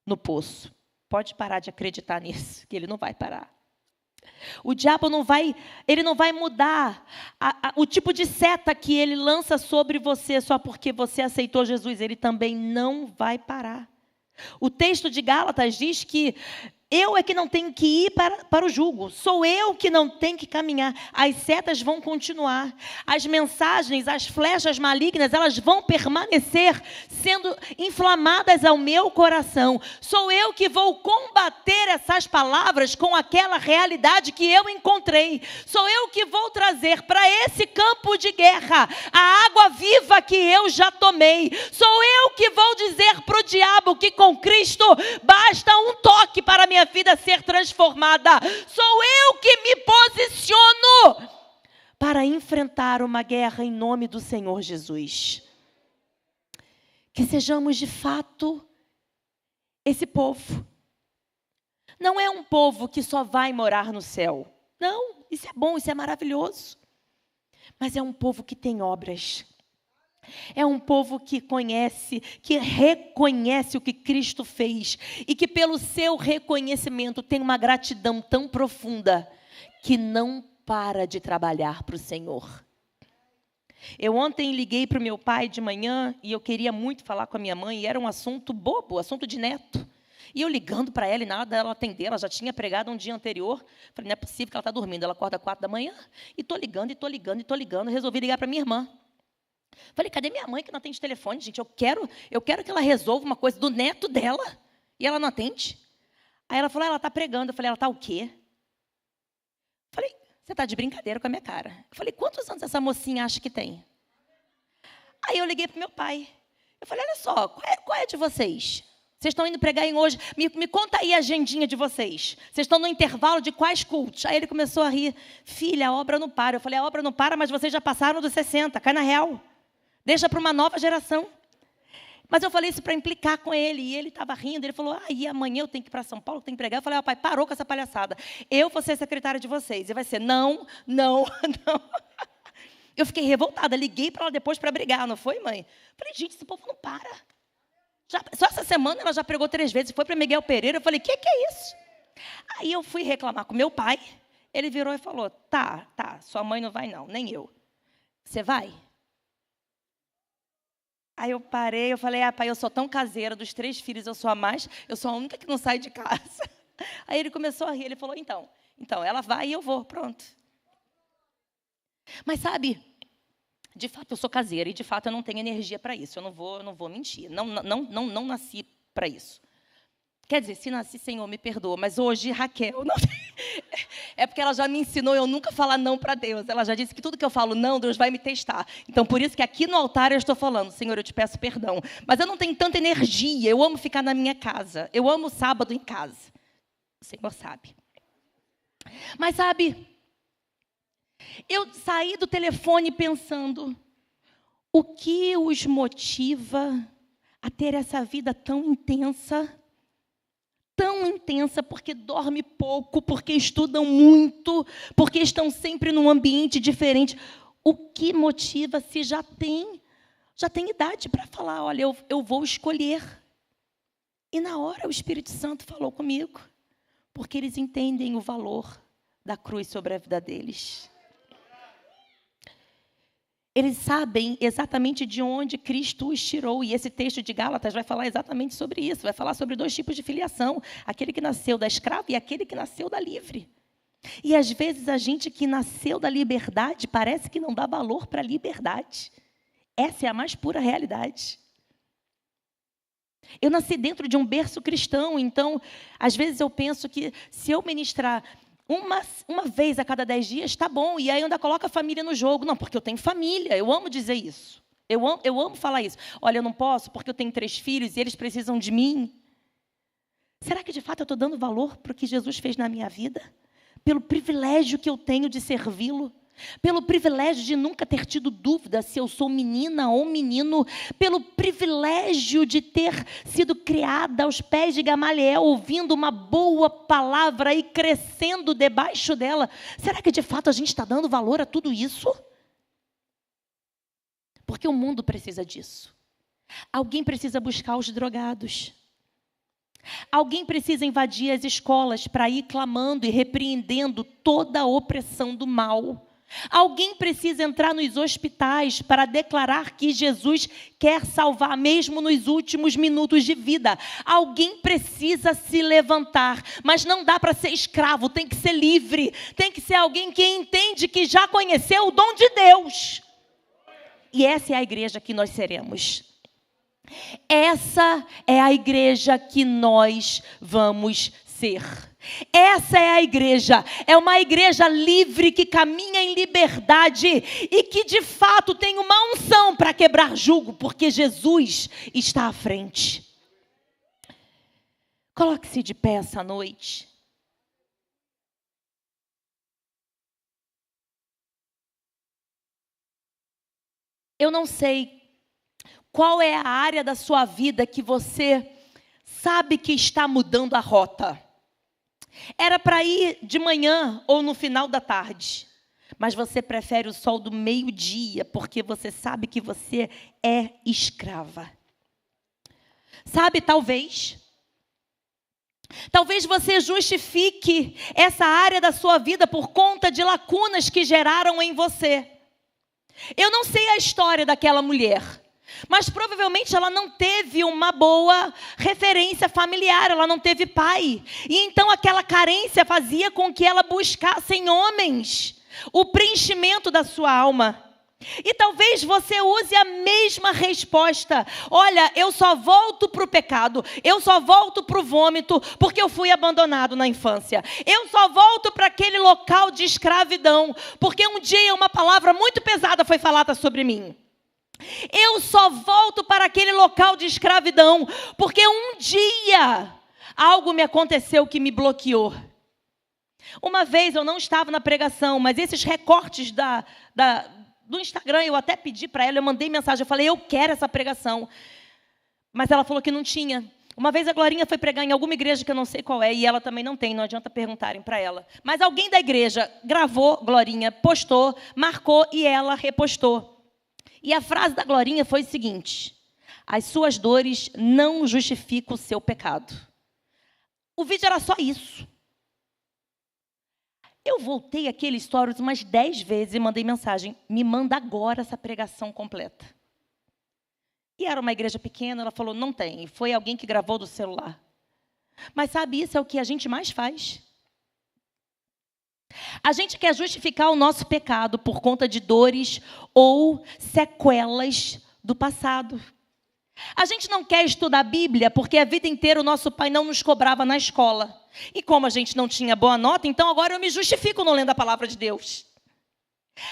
no poço. Pode parar de acreditar nisso, que ele não vai parar. O diabo não vai mudar o tipo de seta que ele lança sobre você só porque você aceitou Jesus. Ele também não vai parar. O texto de Gálatas diz que eu é que não tenho que ir para o jugo. Sou eu que não tenho que caminhar. As setas vão continuar. As mensagens, as flechas malignas, elas vão permanecer sendo inflamadas ao meu coração. Sou eu que vou combater essas palavras com aquela realidade que eu encontrei. Sou eu que vou trazer para esse campo de guerra a água viva que eu já tomei. Sou eu que vou dizer para o diabo que com Cristo basta um toque para minha vida ser transformada. Sou eu que me posiciono para enfrentar uma guerra em nome do Senhor Jesus. Que sejamos de fato esse povo. Não é um povo que só vai morar no céu. Não, isso é bom, isso é maravilhoso. Mas é um povo que tem obras. É um povo que conhece, que reconhece o que Cristo fez e que pelo seu reconhecimento tem uma gratidão tão profunda que não para de trabalhar para o Senhor. Eu ontem liguei para o meu pai de manhã e eu queria muito falar com a minha mãe e era um assunto bobo, assunto de neto. E eu ligando para ela e nada dela atender, ela já tinha pregado um dia anterior. Falei, não é possível que ela está dormindo, ela acorda às 4 da manhã. E estou ligando, resolvi ligar para minha irmã. Falei, cadê minha mãe que não atende telefone, gente? Eu quero que ela resolva uma coisa do neto dela e ela não atende. Aí ela falou, ela está pregando. Eu falei, ela está o quê? Falei, você está de brincadeira com a minha cara. Eu falei, quantos anos essa mocinha acha que tem? Aí eu liguei para o meu pai. Eu falei, olha só, qual é de vocês? Vocês estão indo pregar em hoje? Me conta aí a agendinha de vocês. Vocês estão no intervalo de quais cultos? Aí ele começou a rir. Filha, a obra não para. Eu falei, a obra não para, mas vocês já passaram dos 60. Cai na real. Deixa para uma nova geração. Mas eu falei isso para implicar com ele. E ele estava rindo. Ele falou, e amanhã eu tenho que ir para São Paulo, tenho que pregar. Eu falei, pai, parou com essa palhaçada. Eu vou ser secretária de vocês. E vai ser, não. Eu fiquei revoltada. Liguei para ela depois para brigar, não foi, mãe? Falei, gente, esse povo não para. Só essa semana ela já pregou 3 vezes. Foi para Miguel Pereira. Eu falei, que é isso? Aí eu fui reclamar com meu pai. Ele virou e falou, tá, sua mãe não vai não, nem eu. Você vai? Aí eu parei, eu falei, pai, eu sou tão caseira, dos 3 filhos eu sou a mais, eu sou a única que não sai de casa. Aí ele começou a rir, ele falou, então ela vai e eu vou, pronto. Mas sabe, de fato eu sou caseira e de fato eu não tenho energia para isso, eu não vou mentir, não nasci para isso. Quer dizer, se nasci, Senhor, me perdoa, mas hoje, Raquel, não é porque ela já me ensinou eu nunca falar não para Deus. Ela já disse que tudo que eu falo não, Deus vai me testar. Então, por isso que aqui no altar eu estou falando, Senhor, eu te peço perdão. Mas eu não tenho tanta energia, eu amo ficar na minha casa. Eu amo sábado em casa. O Senhor sabe. Mas sabe, eu saí do telefone pensando, o que os motiva a ter essa vida tão intensa, porque dorme pouco, porque estudam muito, porque estão sempre num ambiente diferente. O que motiva se já tem idade para falar, olha, eu vou escolher. E na hora o Espírito Santo falou comigo, porque eles entendem o valor da cruz sobre a vida deles. Eles sabem exatamente de onde Cristo os tirou. E esse texto de Gálatas vai falar exatamente sobre isso. Vai falar sobre 2 tipos de filiação. Aquele que nasceu da escrava e aquele que nasceu da livre. E às vezes a gente que nasceu da liberdade parece que não dá valor para a liberdade. Essa é a mais pura realidade. Eu nasci dentro de um berço cristão. Então, às vezes eu penso que se eu ministrar uma vez a cada 10 dias, está bom. E aí ainda coloca a família no jogo. Não, porque eu tenho família. Eu amo dizer isso. Eu amo falar isso. Olha, eu não posso porque eu tenho 3 filhos e eles precisam de mim. Será que de fato eu estou dando valor para o que Jesus fez na minha vida? Pelo privilégio que eu tenho de servi-lo? Pelo privilégio de nunca ter tido dúvida se eu sou menina ou menino, pelo privilégio de ter sido criada aos pés de Gamaliel, ouvindo uma boa palavra e crescendo debaixo dela. Será que de fato a gente está dando valor a tudo isso? Porque o mundo precisa disso. Alguém precisa buscar os drogados. Alguém precisa invadir as escolas para ir clamando e repreendendo toda a opressão do mal. Alguém precisa entrar nos hospitais para declarar que Jesus quer salvar mesmo nos últimos minutos de vida. Alguém precisa se levantar, mas não dá para ser escravo, tem que ser livre. Tem que ser alguém que entende que já conheceu o dom de Deus. E essa é a igreja que nós seremos. Essa é a igreja que nós vamos ser. Essa é a igreja, é uma igreja livre que caminha em liberdade e que de fato tem uma unção para quebrar jugo, porque Jesus está à frente. Coloque-se de pé essa noite. Eu não sei qual é a área da sua vida que você sabe que está mudando a rota. Era para ir de manhã ou no final da tarde. Mas você prefere o sol do meio-dia, porque você sabe que você é escrava. Sabe, talvez você justifique essa área da sua vida por conta de lacunas que geraram em você. Eu não sei a história daquela mulher, mas provavelmente ela não teve uma boa referência familiar, ela não teve pai. E então aquela carência fazia com que ela buscasse em homens o preenchimento da sua alma. E talvez você use a mesma resposta. Olha, eu só volto para o pecado, eu só volto para o vômito porque eu fui abandonado na infância. Eu só volto para aquele local de escravidão porque um dia uma palavra muito pesada foi falada sobre mim. Eu só volto para aquele local de escravidão porque um dia algo me aconteceu que me bloqueou. Uma vez eu não estava na pregação, mas esses recortes do Instagram, eu até pedi para ela, eu mandei mensagem, eu falei, eu quero essa pregação. Mas ela falou que não tinha. Uma vez a Glorinha foi pregar em alguma igreja que eu não sei qual é, e ela também não tem, não adianta perguntarem para ela. Mas alguém da igreja gravou Glorinha, postou, marcou e ela repostou. E a frase da Glorinha foi o seguinte: as suas dores não justificam o seu pecado. O vídeo era só isso. Eu voltei aquele stories umas 10 vezes e mandei mensagem, me manda agora essa pregação completa. E era uma igreja pequena, ela falou, não tem. E foi alguém que gravou do celular. Mas sabe, isso é o que a gente mais faz. A gente quer justificar o nosso pecado por conta de dores ou sequelas do passado. A gente não quer estudar a Bíblia porque a vida inteira o nosso pai não nos cobrava na escola. E como a gente não tinha boa nota, então agora eu me justifico não lendo a palavra de Deus.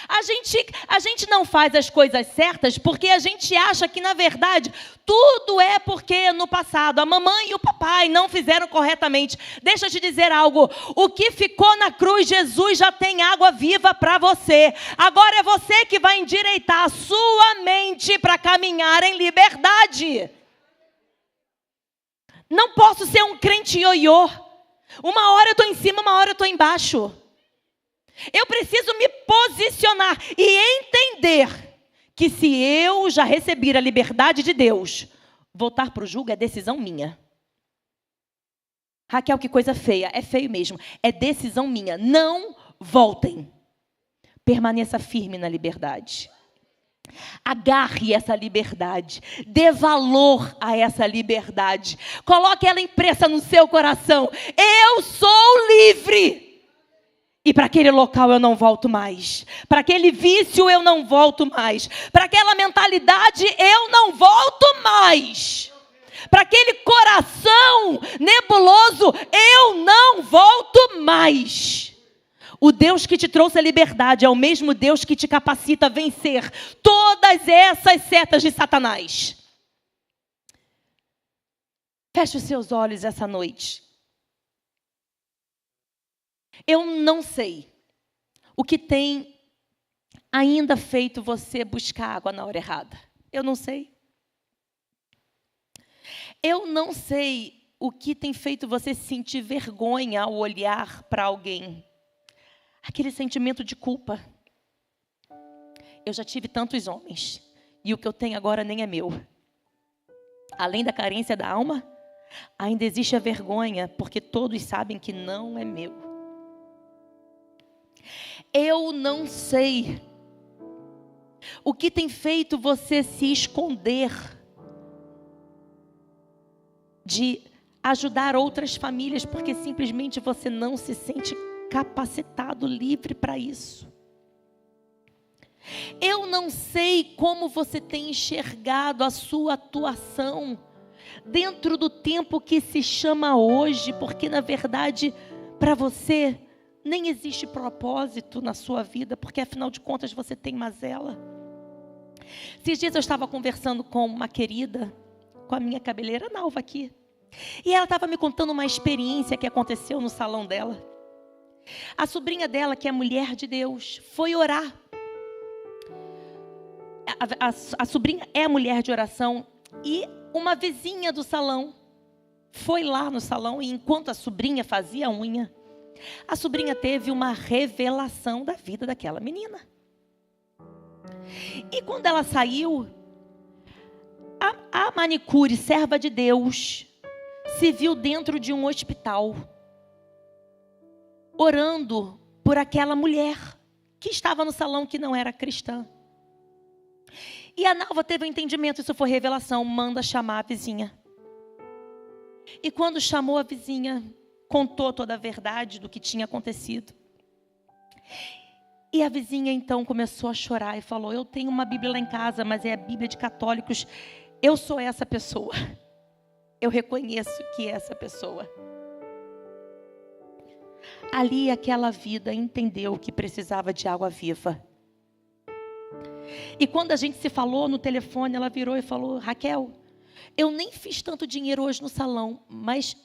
A gente não faz as coisas certas porque a gente acha que, na verdade, tudo é porque no passado a mamãe e o papai não fizeram corretamente. Deixa eu te dizer algo. O que ficou na cruz, Jesus já tem água viva para você. Agora é você que vai endireitar a sua mente para caminhar em liberdade. Não posso ser um crente ioiô. Uma hora eu estou em cima, uma hora eu estou embaixo. Eu preciso me posicionar e entender que se eu já receber a liberdade de Deus, voltar para o jugo é decisão minha. Raquel, que coisa feia. É feio mesmo. É decisão minha. Não voltem. Permaneça firme na liberdade. Agarre essa liberdade. Dê valor a essa liberdade. Coloque ela impressa no seu coração. Eu sou livre. E para aquele local eu não volto mais. Para aquele vício eu não volto mais. Para aquela mentalidade eu não volto mais. Para aquele coração nebuloso eu não volto mais. O Deus que te trouxe a liberdade é o mesmo Deus que te capacita a vencer todas essas setas de Satanás. Feche os seus olhos essa noite. Eu não sei o que tem ainda feito você buscar água na hora errada. Eu não sei. Eu não sei o que tem feito você sentir vergonha ao olhar para alguém. Aquele sentimento de culpa. Eu já tive tantos homens e o que eu tenho agora nem é meu. Além da carência da alma, ainda existe a vergonha, porque todos sabem que não é meu. Eu não sei o que tem feito você se esconder de ajudar outras famílias, porque simplesmente você não se sente capacitado, livre para isso. Eu não sei como você tem enxergado a sua atuação dentro do tempo que se chama hoje, porque na verdade, para você, nem existe propósito na sua vida, porque afinal de contas você tem mazela. Esses dias eu estava conversando com uma querida, com a minha cabeleireira Nalva aqui. E ela estava me contando uma experiência que aconteceu no salão dela. A sobrinha dela, que é mulher de Deus, foi orar. A sobrinha é mulher de oração e uma vizinha do salão foi lá no salão e enquanto a sobrinha fazia a unha, A sobrinha teve uma revelação da vida daquela menina. E quando ela saiu, a manicure, serva de Deus, se viu dentro de um hospital, orando por aquela mulher que estava no salão, que não era cristã. E a Nalva teve um entendimento, isso foi revelação, manda chamar a vizinha. E quando chamou a vizinha, contou toda a verdade do que tinha acontecido. E a vizinha então começou a chorar e falou: eu tenho uma Bíblia lá em casa, mas é a Bíblia de católicos. Eu sou essa pessoa. Eu reconheço que é essa pessoa. Ali aquela vida entendeu que precisava de água viva. E quando a gente se falou no telefone, ela virou e falou: Raquel, eu nem fiz tanto dinheiro hoje no salão, mas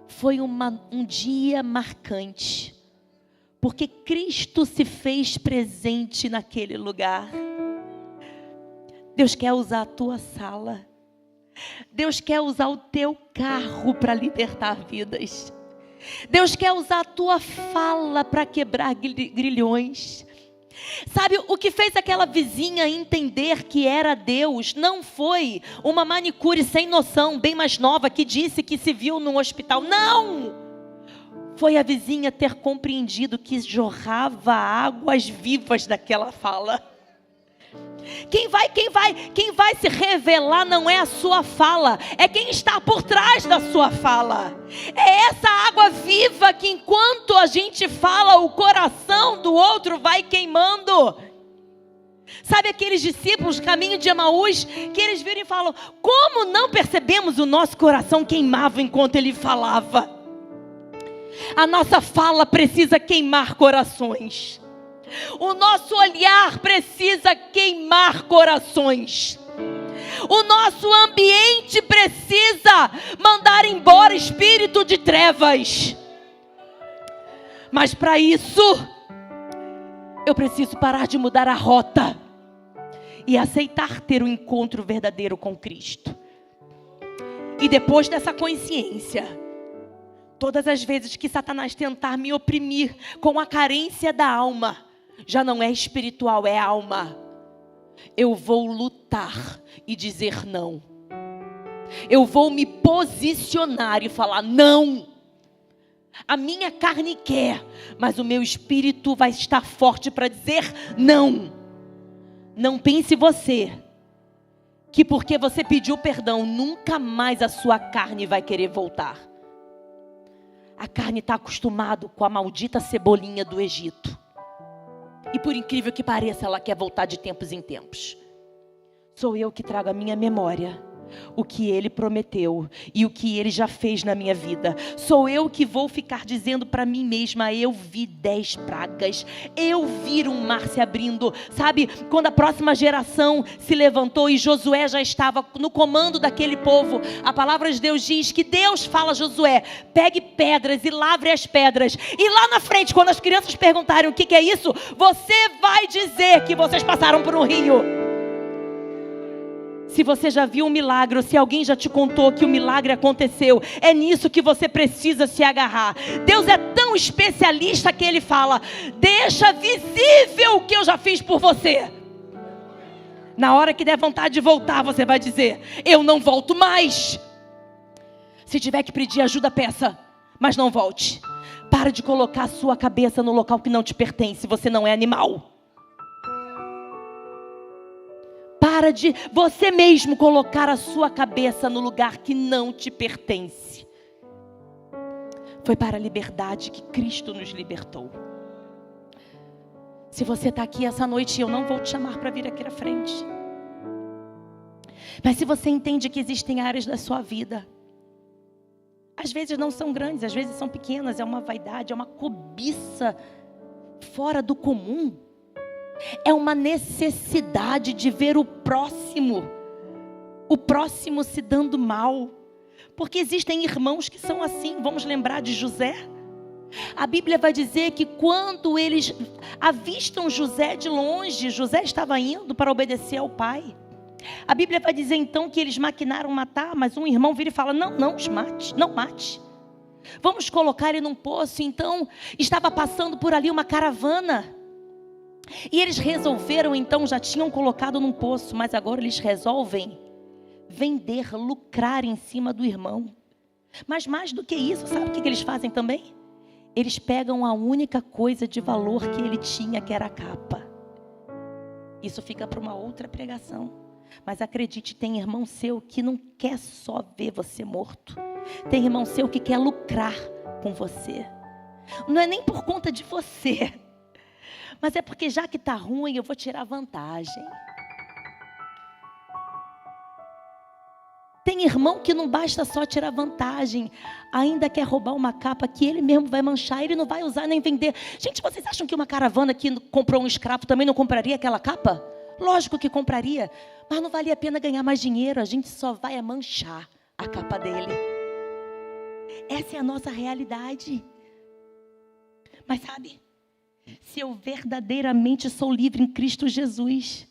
foi um dia marcante. Porque Cristo se fez presente naquele lugar. Deus quer usar a tua sala. Deus quer usar o teu carro para libertar vidas. Deus quer usar a tua fala para quebrar grilhões. Sabe, o que fez aquela vizinha entender que era Deus não foi uma manicure sem noção, bem mais nova, que disse que se viu num hospital. Não! Foi a vizinha ter compreendido que jorrava águas vivas daquela fala. Quem vai se revelar não é a sua fala, é quem está por trás da sua fala. É essa água viva que enquanto a gente fala, o coração do outro vai queimando. Sabe aqueles discípulos, caminho de Emaús, que eles viram e falam: como não percebemos o nosso coração queimava enquanto ele falava? A nossa fala precisa queimar corações. O nosso olhar precisa queimar corações. O nosso ambiente precisa mandar embora espírito de trevas. Mas para isso, eu preciso parar de mudar a rota e aceitar ter um encontro verdadeiro com Cristo. E depois dessa consciência, todas as vezes que Satanás tentar me oprimir com a carência da alma, já não é espiritual, é alma, eu vou lutar e dizer não. Eu vou me posicionar e falar: não. A minha carne quer, mas o meu espírito vai estar forte para dizer não. Não pense você que porque você pediu perdão, nunca mais a sua carne vai querer voltar. A carne está acostumada com a maldita cebolinha do Egito. E por incrível que pareça, ela quer voltar de tempos em tempos. Sou eu que trago à minha memória o que Ele prometeu e o que Ele já fez na minha vida. Sou eu que vou ficar dizendo para mim mesma: eu vi 10 pragas, eu vi um mar se abrindo. Sabe, quando a próxima geração se levantou e Josué já estava no comando daquele povo, a palavra de Deus diz que Deus fala a Josué: pegue pedras e lavre as pedras. E lá na frente, quando as crianças perguntarem o que é isso, você vai dizer que vocês passaram por um rio. Se você já viu um milagre, ou se alguém já te contou que o milagre aconteceu, é nisso que você precisa se agarrar. Deus é tão especialista que Ele fala: deixa visível o que eu já fiz por você. Na hora que der vontade de voltar, você vai dizer: eu não volto mais. Se tiver que pedir ajuda, peça, mas não volte. Para de colocar a sua cabeça no local que não te pertence. Você não é animal. Para de você mesmo colocar a sua cabeça no lugar que não te pertence. Foi para a liberdade que Cristo nos libertou. Se você está aqui essa noite, eu não vou te chamar para vir aqui à frente. Mas se você entende que existem áreas da sua vida, às vezes não são grandes, às vezes são pequenas, é uma vaidade, é uma cobiça fora do comum. É uma necessidade de ver o próximo se dando mal. Porque existem irmãos que são assim. Vamos lembrar de José. A Bíblia vai dizer que quando eles avistam José de longe, José estava indo para obedecer ao pai. A Bíblia vai dizer então que eles maquinaram matar, mas um irmão vira e fala: não os mate, não mate. Vamos colocar ele num poço. Então, estava passando por ali uma caravana. E eles resolveram, então, já tinham colocado num poço, mas agora eles resolvem vender, lucrar em cima do irmão. Mas mais do que isso, sabe o que eles fazem também? Eles pegam a única coisa de valor que ele tinha, que era a capa. Isso fica para uma outra pregação. Mas acredite, tem irmão seu que não quer só ver você morto. Tem irmão seu que quer lucrar com você. Não é nem por conta de você, mas é porque já que está ruim, eu vou tirar vantagem. Tem irmão que não basta só tirar vantagem, ainda quer roubar uma capa que ele mesmo vai manchar, ele não vai usar nem vender. Gente, vocês acham que uma caravana que comprou um escravo também não compraria aquela capa? Lógico que compraria, mas não valia a pena ganhar mais dinheiro, a gente só vai manchar a capa dele. Essa é a nossa realidade. Mas sabe, se eu verdadeiramente sou livre em Cristo Jesus,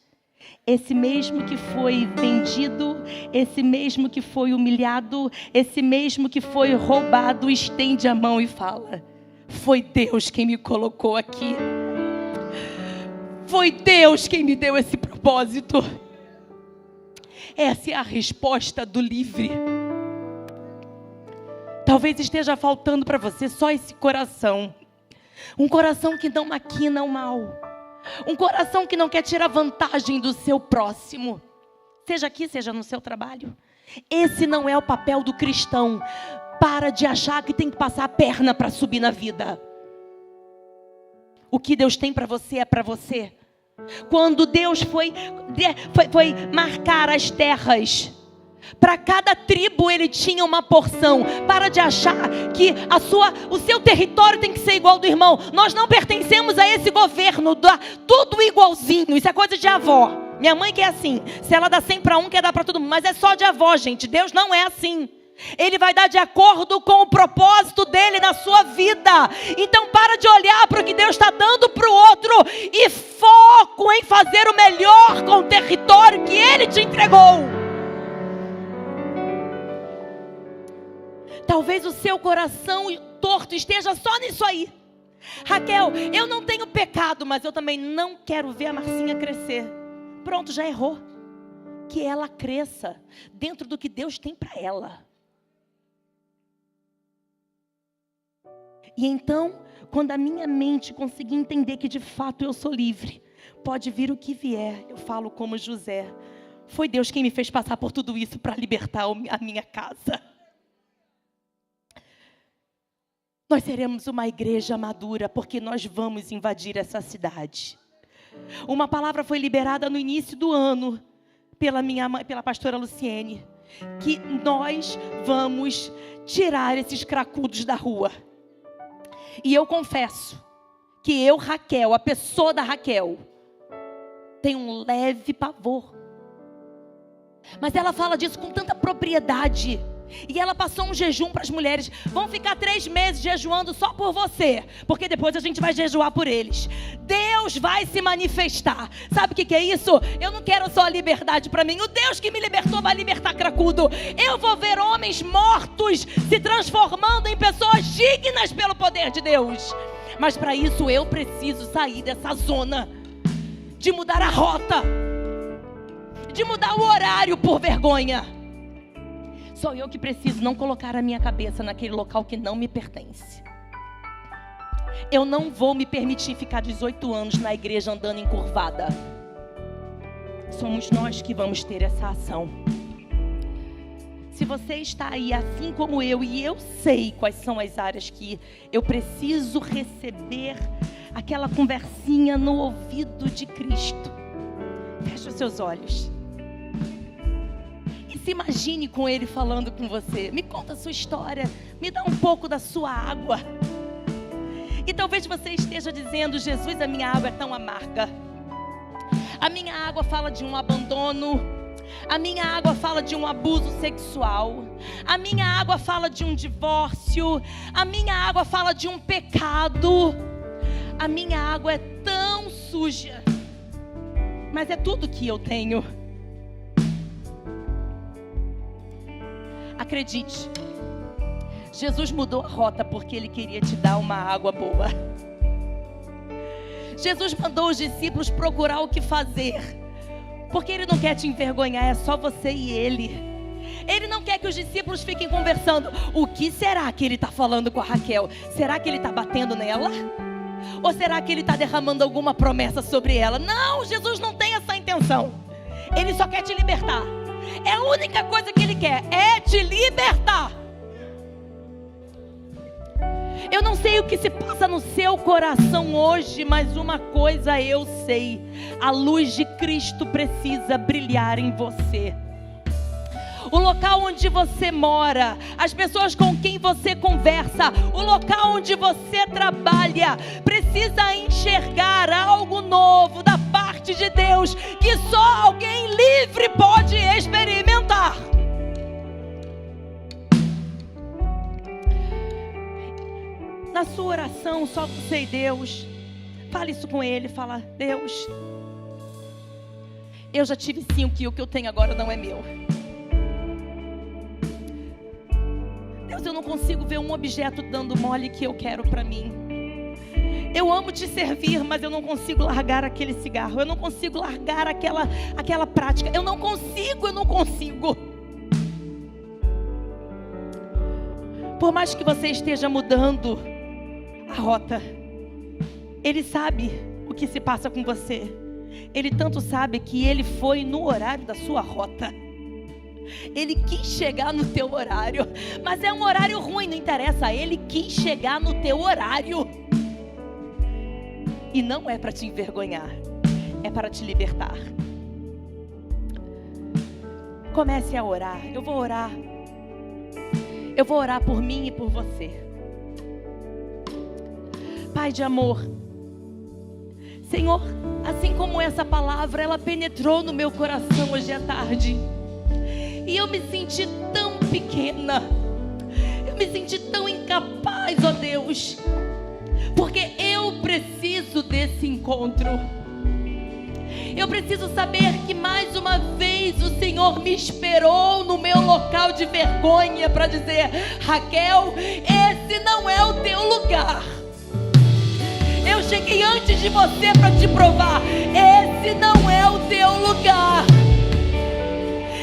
esse mesmo que foi vendido, esse mesmo que foi humilhado, esse mesmo que foi roubado, estende a mão e fala: foi Deus quem me colocou aqui. Foi Deus quem me deu esse propósito. Essa é a resposta do livre. Talvez esteja faltando para você só esse coração. Um coração que não maquina o mal. Um coração que não quer tirar vantagem do seu próximo. Seja aqui, seja no seu trabalho. Esse não é o papel do cristão. Para de achar que tem que passar a perna para subir na vida. O que Deus tem para você é para você. Quando Deus foi marcar as terras, para cada tribo ele tinha uma porção. Para de achar que o seu território tem que ser igual ao do irmão. Nós não pertencemos a esse governo, tudo igualzinho. Isso é coisa de avó. Minha mãe que é assim, se ela dá 100 para um, quer dar para todo mundo. Mas é só de avó, gente. Deus não é assim. Ele vai dar de acordo com o propósito dele na sua vida. Então para de olhar para o que Deus está dando para o outro e foco em fazer o melhor com o território que ele te entregou. Talvez o seu coração torto esteja só nisso aí. Raquel, eu não tenho pecado, mas eu também não quero ver a Marcinha crescer. Pronto, já errou. Que ela cresça dentro do que Deus tem para ela. E então, quando a minha mente conseguir entender que de fato eu sou livre, pode vir o que vier, eu falo como José: foi Deus quem me fez passar por tudo isso para libertar a minha casa. Nós seremos uma igreja madura, porque nós vamos invadir essa cidade. Uma palavra foi liberada no início do ano, pela minha mãe, pela pastora Luciene, que nós vamos tirar esses cracudos da rua. E eu confesso que eu, Raquel, a pessoa da Raquel, tenho um leve pavor. Mas ela fala disso com tanta propriedade. E ela passou um jejum para as mulheres. Vão ficar 3 meses jejuando só por você, porque depois a gente vai jejuar por eles. Deus vai se manifestar. Sabe o que é isso? Eu não quero só a liberdade para mim. O Deus que me libertou vai libertar cracudo. Eu vou ver homens mortos se transformando em pessoas dignas pelo poder de Deus. Mas para isso eu preciso sair dessa zona, de mudar a rota, de mudar o horário por vergonha. Sou eu que preciso não colocar a minha cabeça naquele local que não me pertence. Eu não vou me permitir ficar 18 anos na igreja andando encurvada. Somos nós que vamos ter essa ação. Se você está aí assim como eu, e eu sei quais são as áreas que eu preciso receber aquela conversinha no ouvido de Cristo, feche os seus olhos. Se imagine com Ele falando com você. Me conta a sua história. Me dá um pouco da sua água. E talvez você esteja dizendo: Jesus, a minha água é tão amarga. A minha água fala de um abandono. A minha água fala de um abuso sexual. A minha água fala de um divórcio. A minha água fala de um pecado. A minha água é tão suja. Mas é tudo que eu tenho. Acredite, Jesus mudou a rota porque Ele queria te dar uma água boa. Jesus mandou os discípulos procurar o que fazer, porque Ele não quer te envergonhar, é só você e Ele. Ele não quer que os discípulos fiquem conversando. O que será que Ele está falando com a Raquel? Será que Ele está batendo nela? Ou será que Ele está derramando alguma promessa sobre ela? Não, Jesus não tem essa intenção. Ele só quer te libertar. É a única coisa que Ele quer, é te libertar. Eu não sei o que se passa no seu coração hoje, mas uma coisa eu sei: a luz de Cristo precisa brilhar em você. O local onde você mora, as pessoas com quem você conversa, o local onde você trabalha, precisa enxergar algo novo da parte de Deus, que só alguém livre pode experimentar. Na sua oração, só você e Deus, fale isso com Ele, fala: Deus, eu já tive sim o que eu tenho agora não é meu. Deus, eu não consigo ver um objeto dando mole que eu quero para mim. Eu amo te servir, mas eu não consigo largar aquele cigarro. Eu não consigo largar aquela prática. Eu não consigo. Por mais que você esteja mudando a rota, Ele sabe o que se passa com você. Ele tanto sabe que Ele foi no horário da sua rota. Ele quis chegar no teu horário, mas é um horário ruim, não interessa. Ele quis chegar no teu horário. E não é para te envergonhar, é para te libertar. Comece a orar. Eu vou orar por mim e por você. Pai de amor, Senhor, assim como essa palavra, ela penetrou no meu coração hoje à tarde, e eu me senti tão pequena, eu me senti tão incapaz, ó Deus, porque eu preciso desse encontro. Eu preciso saber que mais uma vez o Senhor me esperou no meu local de vergonha para dizer: Raquel, esse não é o teu lugar. Eu cheguei antes de você para te provar: esse não é o teu lugar.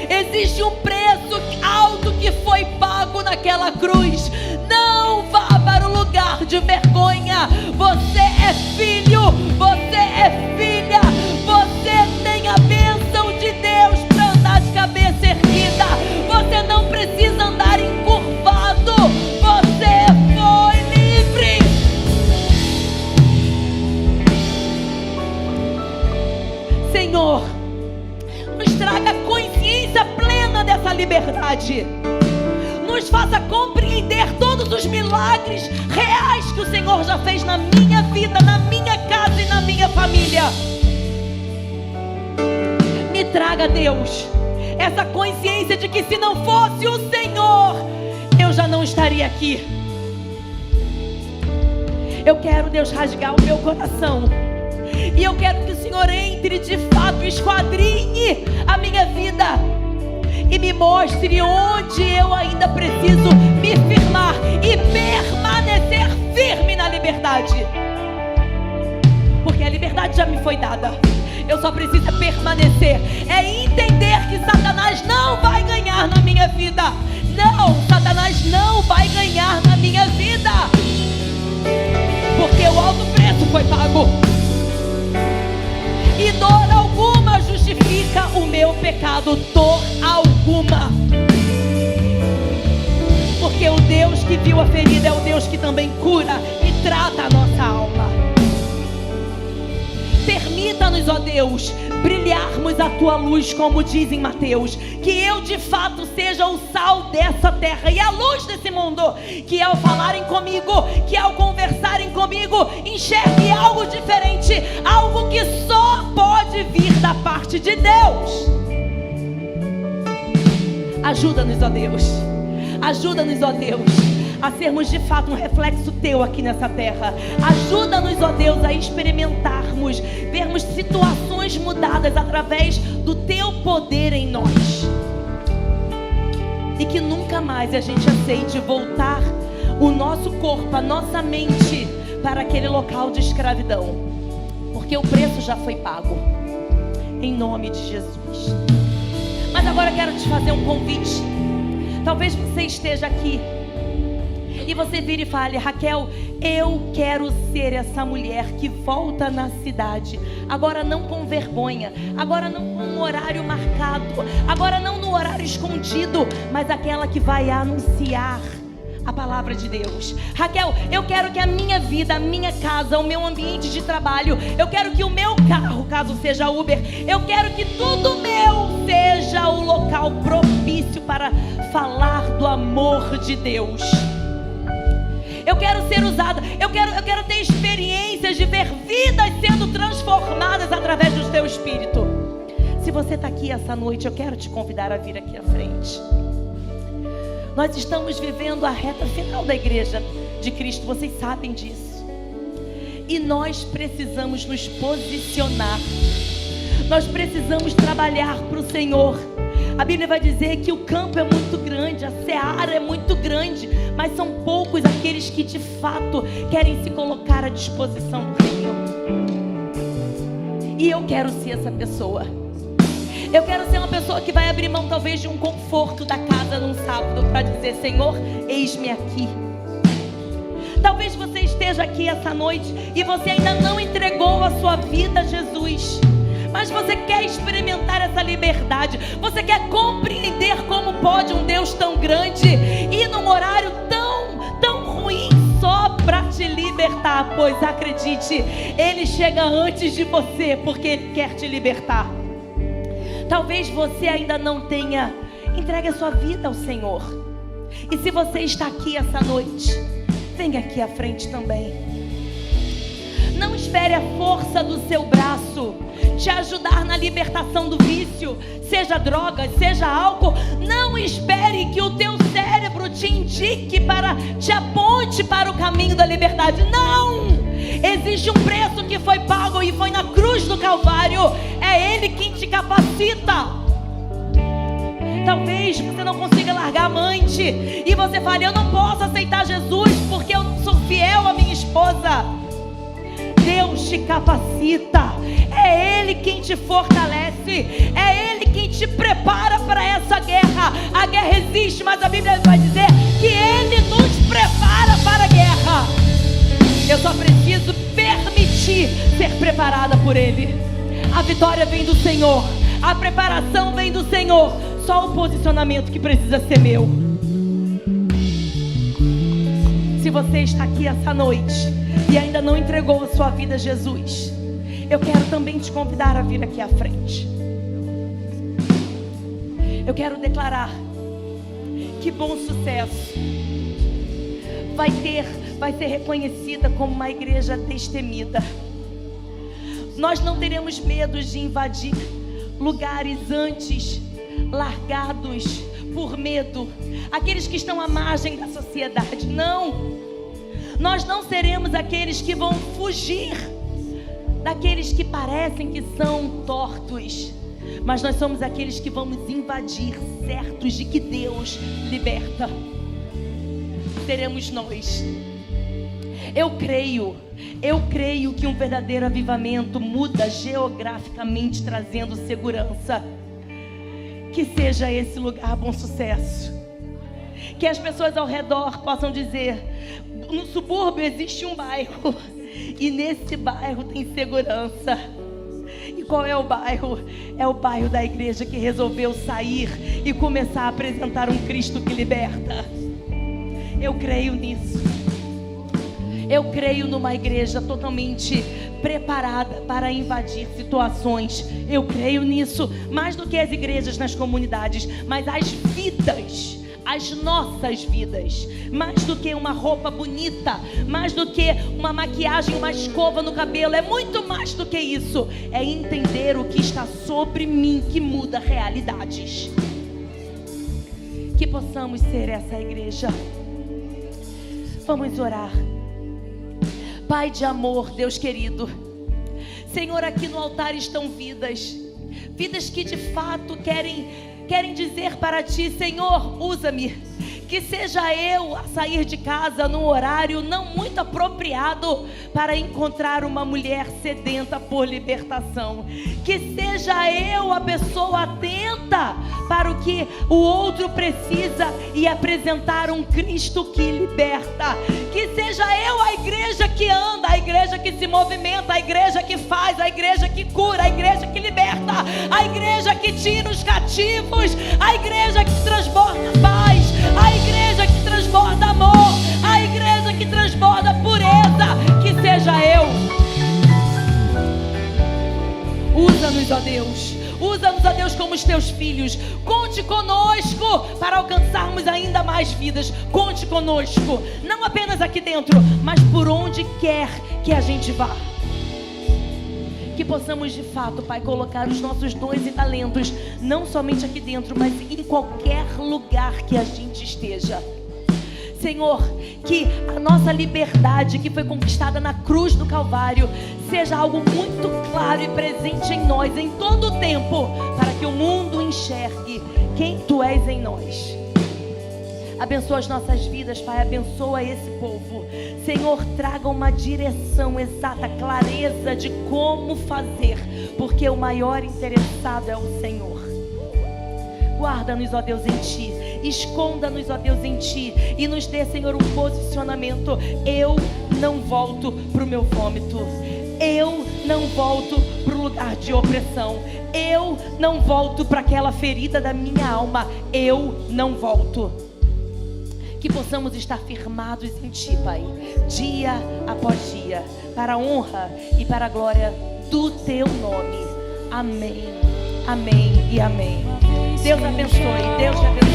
Existe um preço alto que foi pago naquela cruz. Não vá para o lugar de vergonha. Você é filho, você é filha, você tem a bênção de Deus para andar de cabeça erguida. Você não precisa andar encurvado. Você foi livre. Senhor, nos traga consciência plena dessa liberdade. Nos faça compreender todos os milagres reais que o Senhor já fez na minha vida, na minha casa e na minha família. Me traga, Deus, essa consciência de que se não fosse o Senhor, eu já não estaria aqui. Eu quero, Deus, rasgar o meu coração. E eu quero que o Senhor entre de fato, esquadrinhe a minha vida e me mostre onde eu ainda preciso me firmar e permanecer firme na liberdade. Porque a liberdade já me foi dada. Eu só preciso permanecer. É entender que Satanás não vai ganhar na minha vida. Não, Satanás não vai ganhar na minha vida. Porque o alto preço foi pago. E dor alguma justifica o meu pecado. Dor alguma. Porque o Deus que viu a ferida é o Deus que também cura e trata a nossa alma. Permita-nos, ó Deus, brilharmos a tua luz, como diz em Mateus. Que eu de fato seja o sal dessa terra e a luz desse mundo. Que ao falarem comigo, que ao conversarem comigo, enxergue algo diferente, algo que só pode vir da parte de Deus. Ajuda-nos, ó Deus. Ajuda-nos, ó Deus, a sermos de fato um reflexo teu aqui nessa terra. Ajuda-nos, ó Deus, a experimentarmos, vermos situações mudadas através do teu poder em nós. E que nunca mais a gente aceite voltar o nosso corpo, a nossa mente para aquele local de escravidão, porque o preço já foi pago, em nome de Jesus. Mas agora eu quero te fazer um convite. Talvez você esteja aqui e você vire e fale: Raquel, eu quero ser essa mulher que volta na cidade, agora não com vergonha, agora não com um horário marcado, agora não no horário escondido, mas aquela que vai anunciar a palavra de Deus. Raquel, eu quero que a minha vida, a minha casa, o meu ambiente de trabalho, eu quero que o meu carro, caso seja Uber, eu quero que tudo meu seja o local propício para falar do amor de Deus. Eu quero ser usada, eu quero ter experiências de ver vidas sendo transformadas através do teu Espírito. Se você está aqui essa noite, eu quero te convidar a vir aqui à frente. Nós estamos vivendo a reta final da igreja de Cristo, vocês sabem disso. E nós precisamos nos posicionar. Nós precisamos trabalhar para o Senhor. A Bíblia vai dizer que o campo é muito grande, a seara é muito grande, mas são poucos aqueles que de fato querem se colocar à disposição do Senhor. E eu quero ser essa pessoa. Eu quero ser uma pessoa que vai abrir mão talvez de um conforto da casa num sábado para dizer: Senhor, eis-me aqui. Talvez você esteja aqui essa noite e você ainda não entregou a sua vida a Jesus, mas você quer experimentar essa liberdade. Você quer compreender como pode um Deus tão grande ir num horário tão ruim só para te libertar. Pois acredite, Ele chega antes de você, porque Ele quer te libertar. Talvez você ainda não tenha entregue a sua vida ao Senhor. E se você está aqui essa noite, venha aqui à frente também. Não espere a força do seu braço te ajudar na libertação do vício, seja droga, seja álcool. Não espere que o teu cérebro te indique, te aponte para o caminho da liberdade. Não! Existe um preço que foi pago e foi na cruz do Calvário. É Ele quem te capacita. Talvez você não consiga largar a amante e você fale: eu não posso aceitar Jesus porque eu não sou fiel à minha esposa. Deus te capacita. É Ele quem te fortalece. É Ele quem te prepara para essa guerra. A guerra existe, mas a Bíblia vai dizer que Ele nos prepara para a guerra. Eu só preciso permitir ser preparada por Ele. A vitória vem do Senhor, a preparação vem do Senhor. Só o posicionamento que precisa ser meu. Se você está aqui essa noite e ainda não entregou a sua vida a Jesus, eu quero também te convidar a vir aqui à frente. Eu quero declarar que Bom Sucesso vai ser reconhecida como uma igreja destemida. Nós não teremos medo de invadir lugares antes largados por medo, aqueles que estão à margem da sociedade. Não, nós não seremos aqueles que vão fugir daqueles que parecem que são tortos, mas nós somos aqueles que vamos invadir, certos de que Deus liberta. Seremos nós. Eu creio que um verdadeiro avivamento muda geograficamente, trazendo segurança. Que seja esse lugar Bom Sucesso. Que as pessoas ao redor possam dizer: no subúrbio existe um bairro, e nesse bairro tem segurança. E qual é o bairro? É o bairro da igreja que resolveu sair e começar a apresentar um Cristo que liberta. Eu creio nisso. Eu creio numa igreja totalmente preparada para invadir situações. Eu creio nisso, mais do que as igrejas nas comunidades, mas as vidas, as nossas vidas. Mais do que uma roupa bonita, mais do que uma maquiagem, uma escova no cabelo. É muito mais do que isso. É entender o que está sobre mim que muda realidades. Que possamos ser essa igreja. Vamos orar. Pai de amor, Deus querido, Senhor, aqui no altar estão vidas que de fato querem dizer para Ti: Senhor, usa-me. Que seja eu a sair de casa num horário não muito apropriado para encontrar uma mulher sedenta por libertação. Que seja eu a pessoa atenta para o que o outro precisa e apresentar um Cristo que liberta. Que seja eu a igreja que anda, a igreja que se movimenta, a igreja que faz, a igreja que cura, a igreja que liberta, a igreja que tira os cativos, a igreja que transborda paz, a igreja que transborda amor, a igreja que transborda pureza. Que seja eu. Usa-nos, ó Deus. Usa-nos, ó Deus, como os teus filhos. Conte conosco para alcançarmos ainda mais vidas. Conte conosco, não apenas aqui dentro, mas por onde quer que a gente vá. Que possamos de fato, Pai, colocar os nossos dons e talentos, não somente aqui dentro, mas em qualquer lugar que a gente esteja. Senhor, que a nossa liberdade que foi conquistada na cruz do Calvário seja algo muito claro e presente em nós em todo o tempo, para que o mundo enxergue quem Tu és em nós. Abençoa as nossas vidas, Pai, abençoa esse povo. Senhor, traga uma direção exata, clareza de como fazer, porque o maior interessado é o Senhor. Guarda-nos, ó Deus, em Ti. Esconda-nos, ó Deus, em Ti. E nos dê, Senhor, um posicionamento. Eu não volto para o meu vômito. Eu não volto para o lugar de opressão. Eu não volto para aquela ferida da minha alma. Eu não volto. Que possamos estar firmados em Ti, Pai, dia após dia, para a honra e para a glória do Teu nome. Amém, amém e amém. Deus abençoe, Deus te abençoe.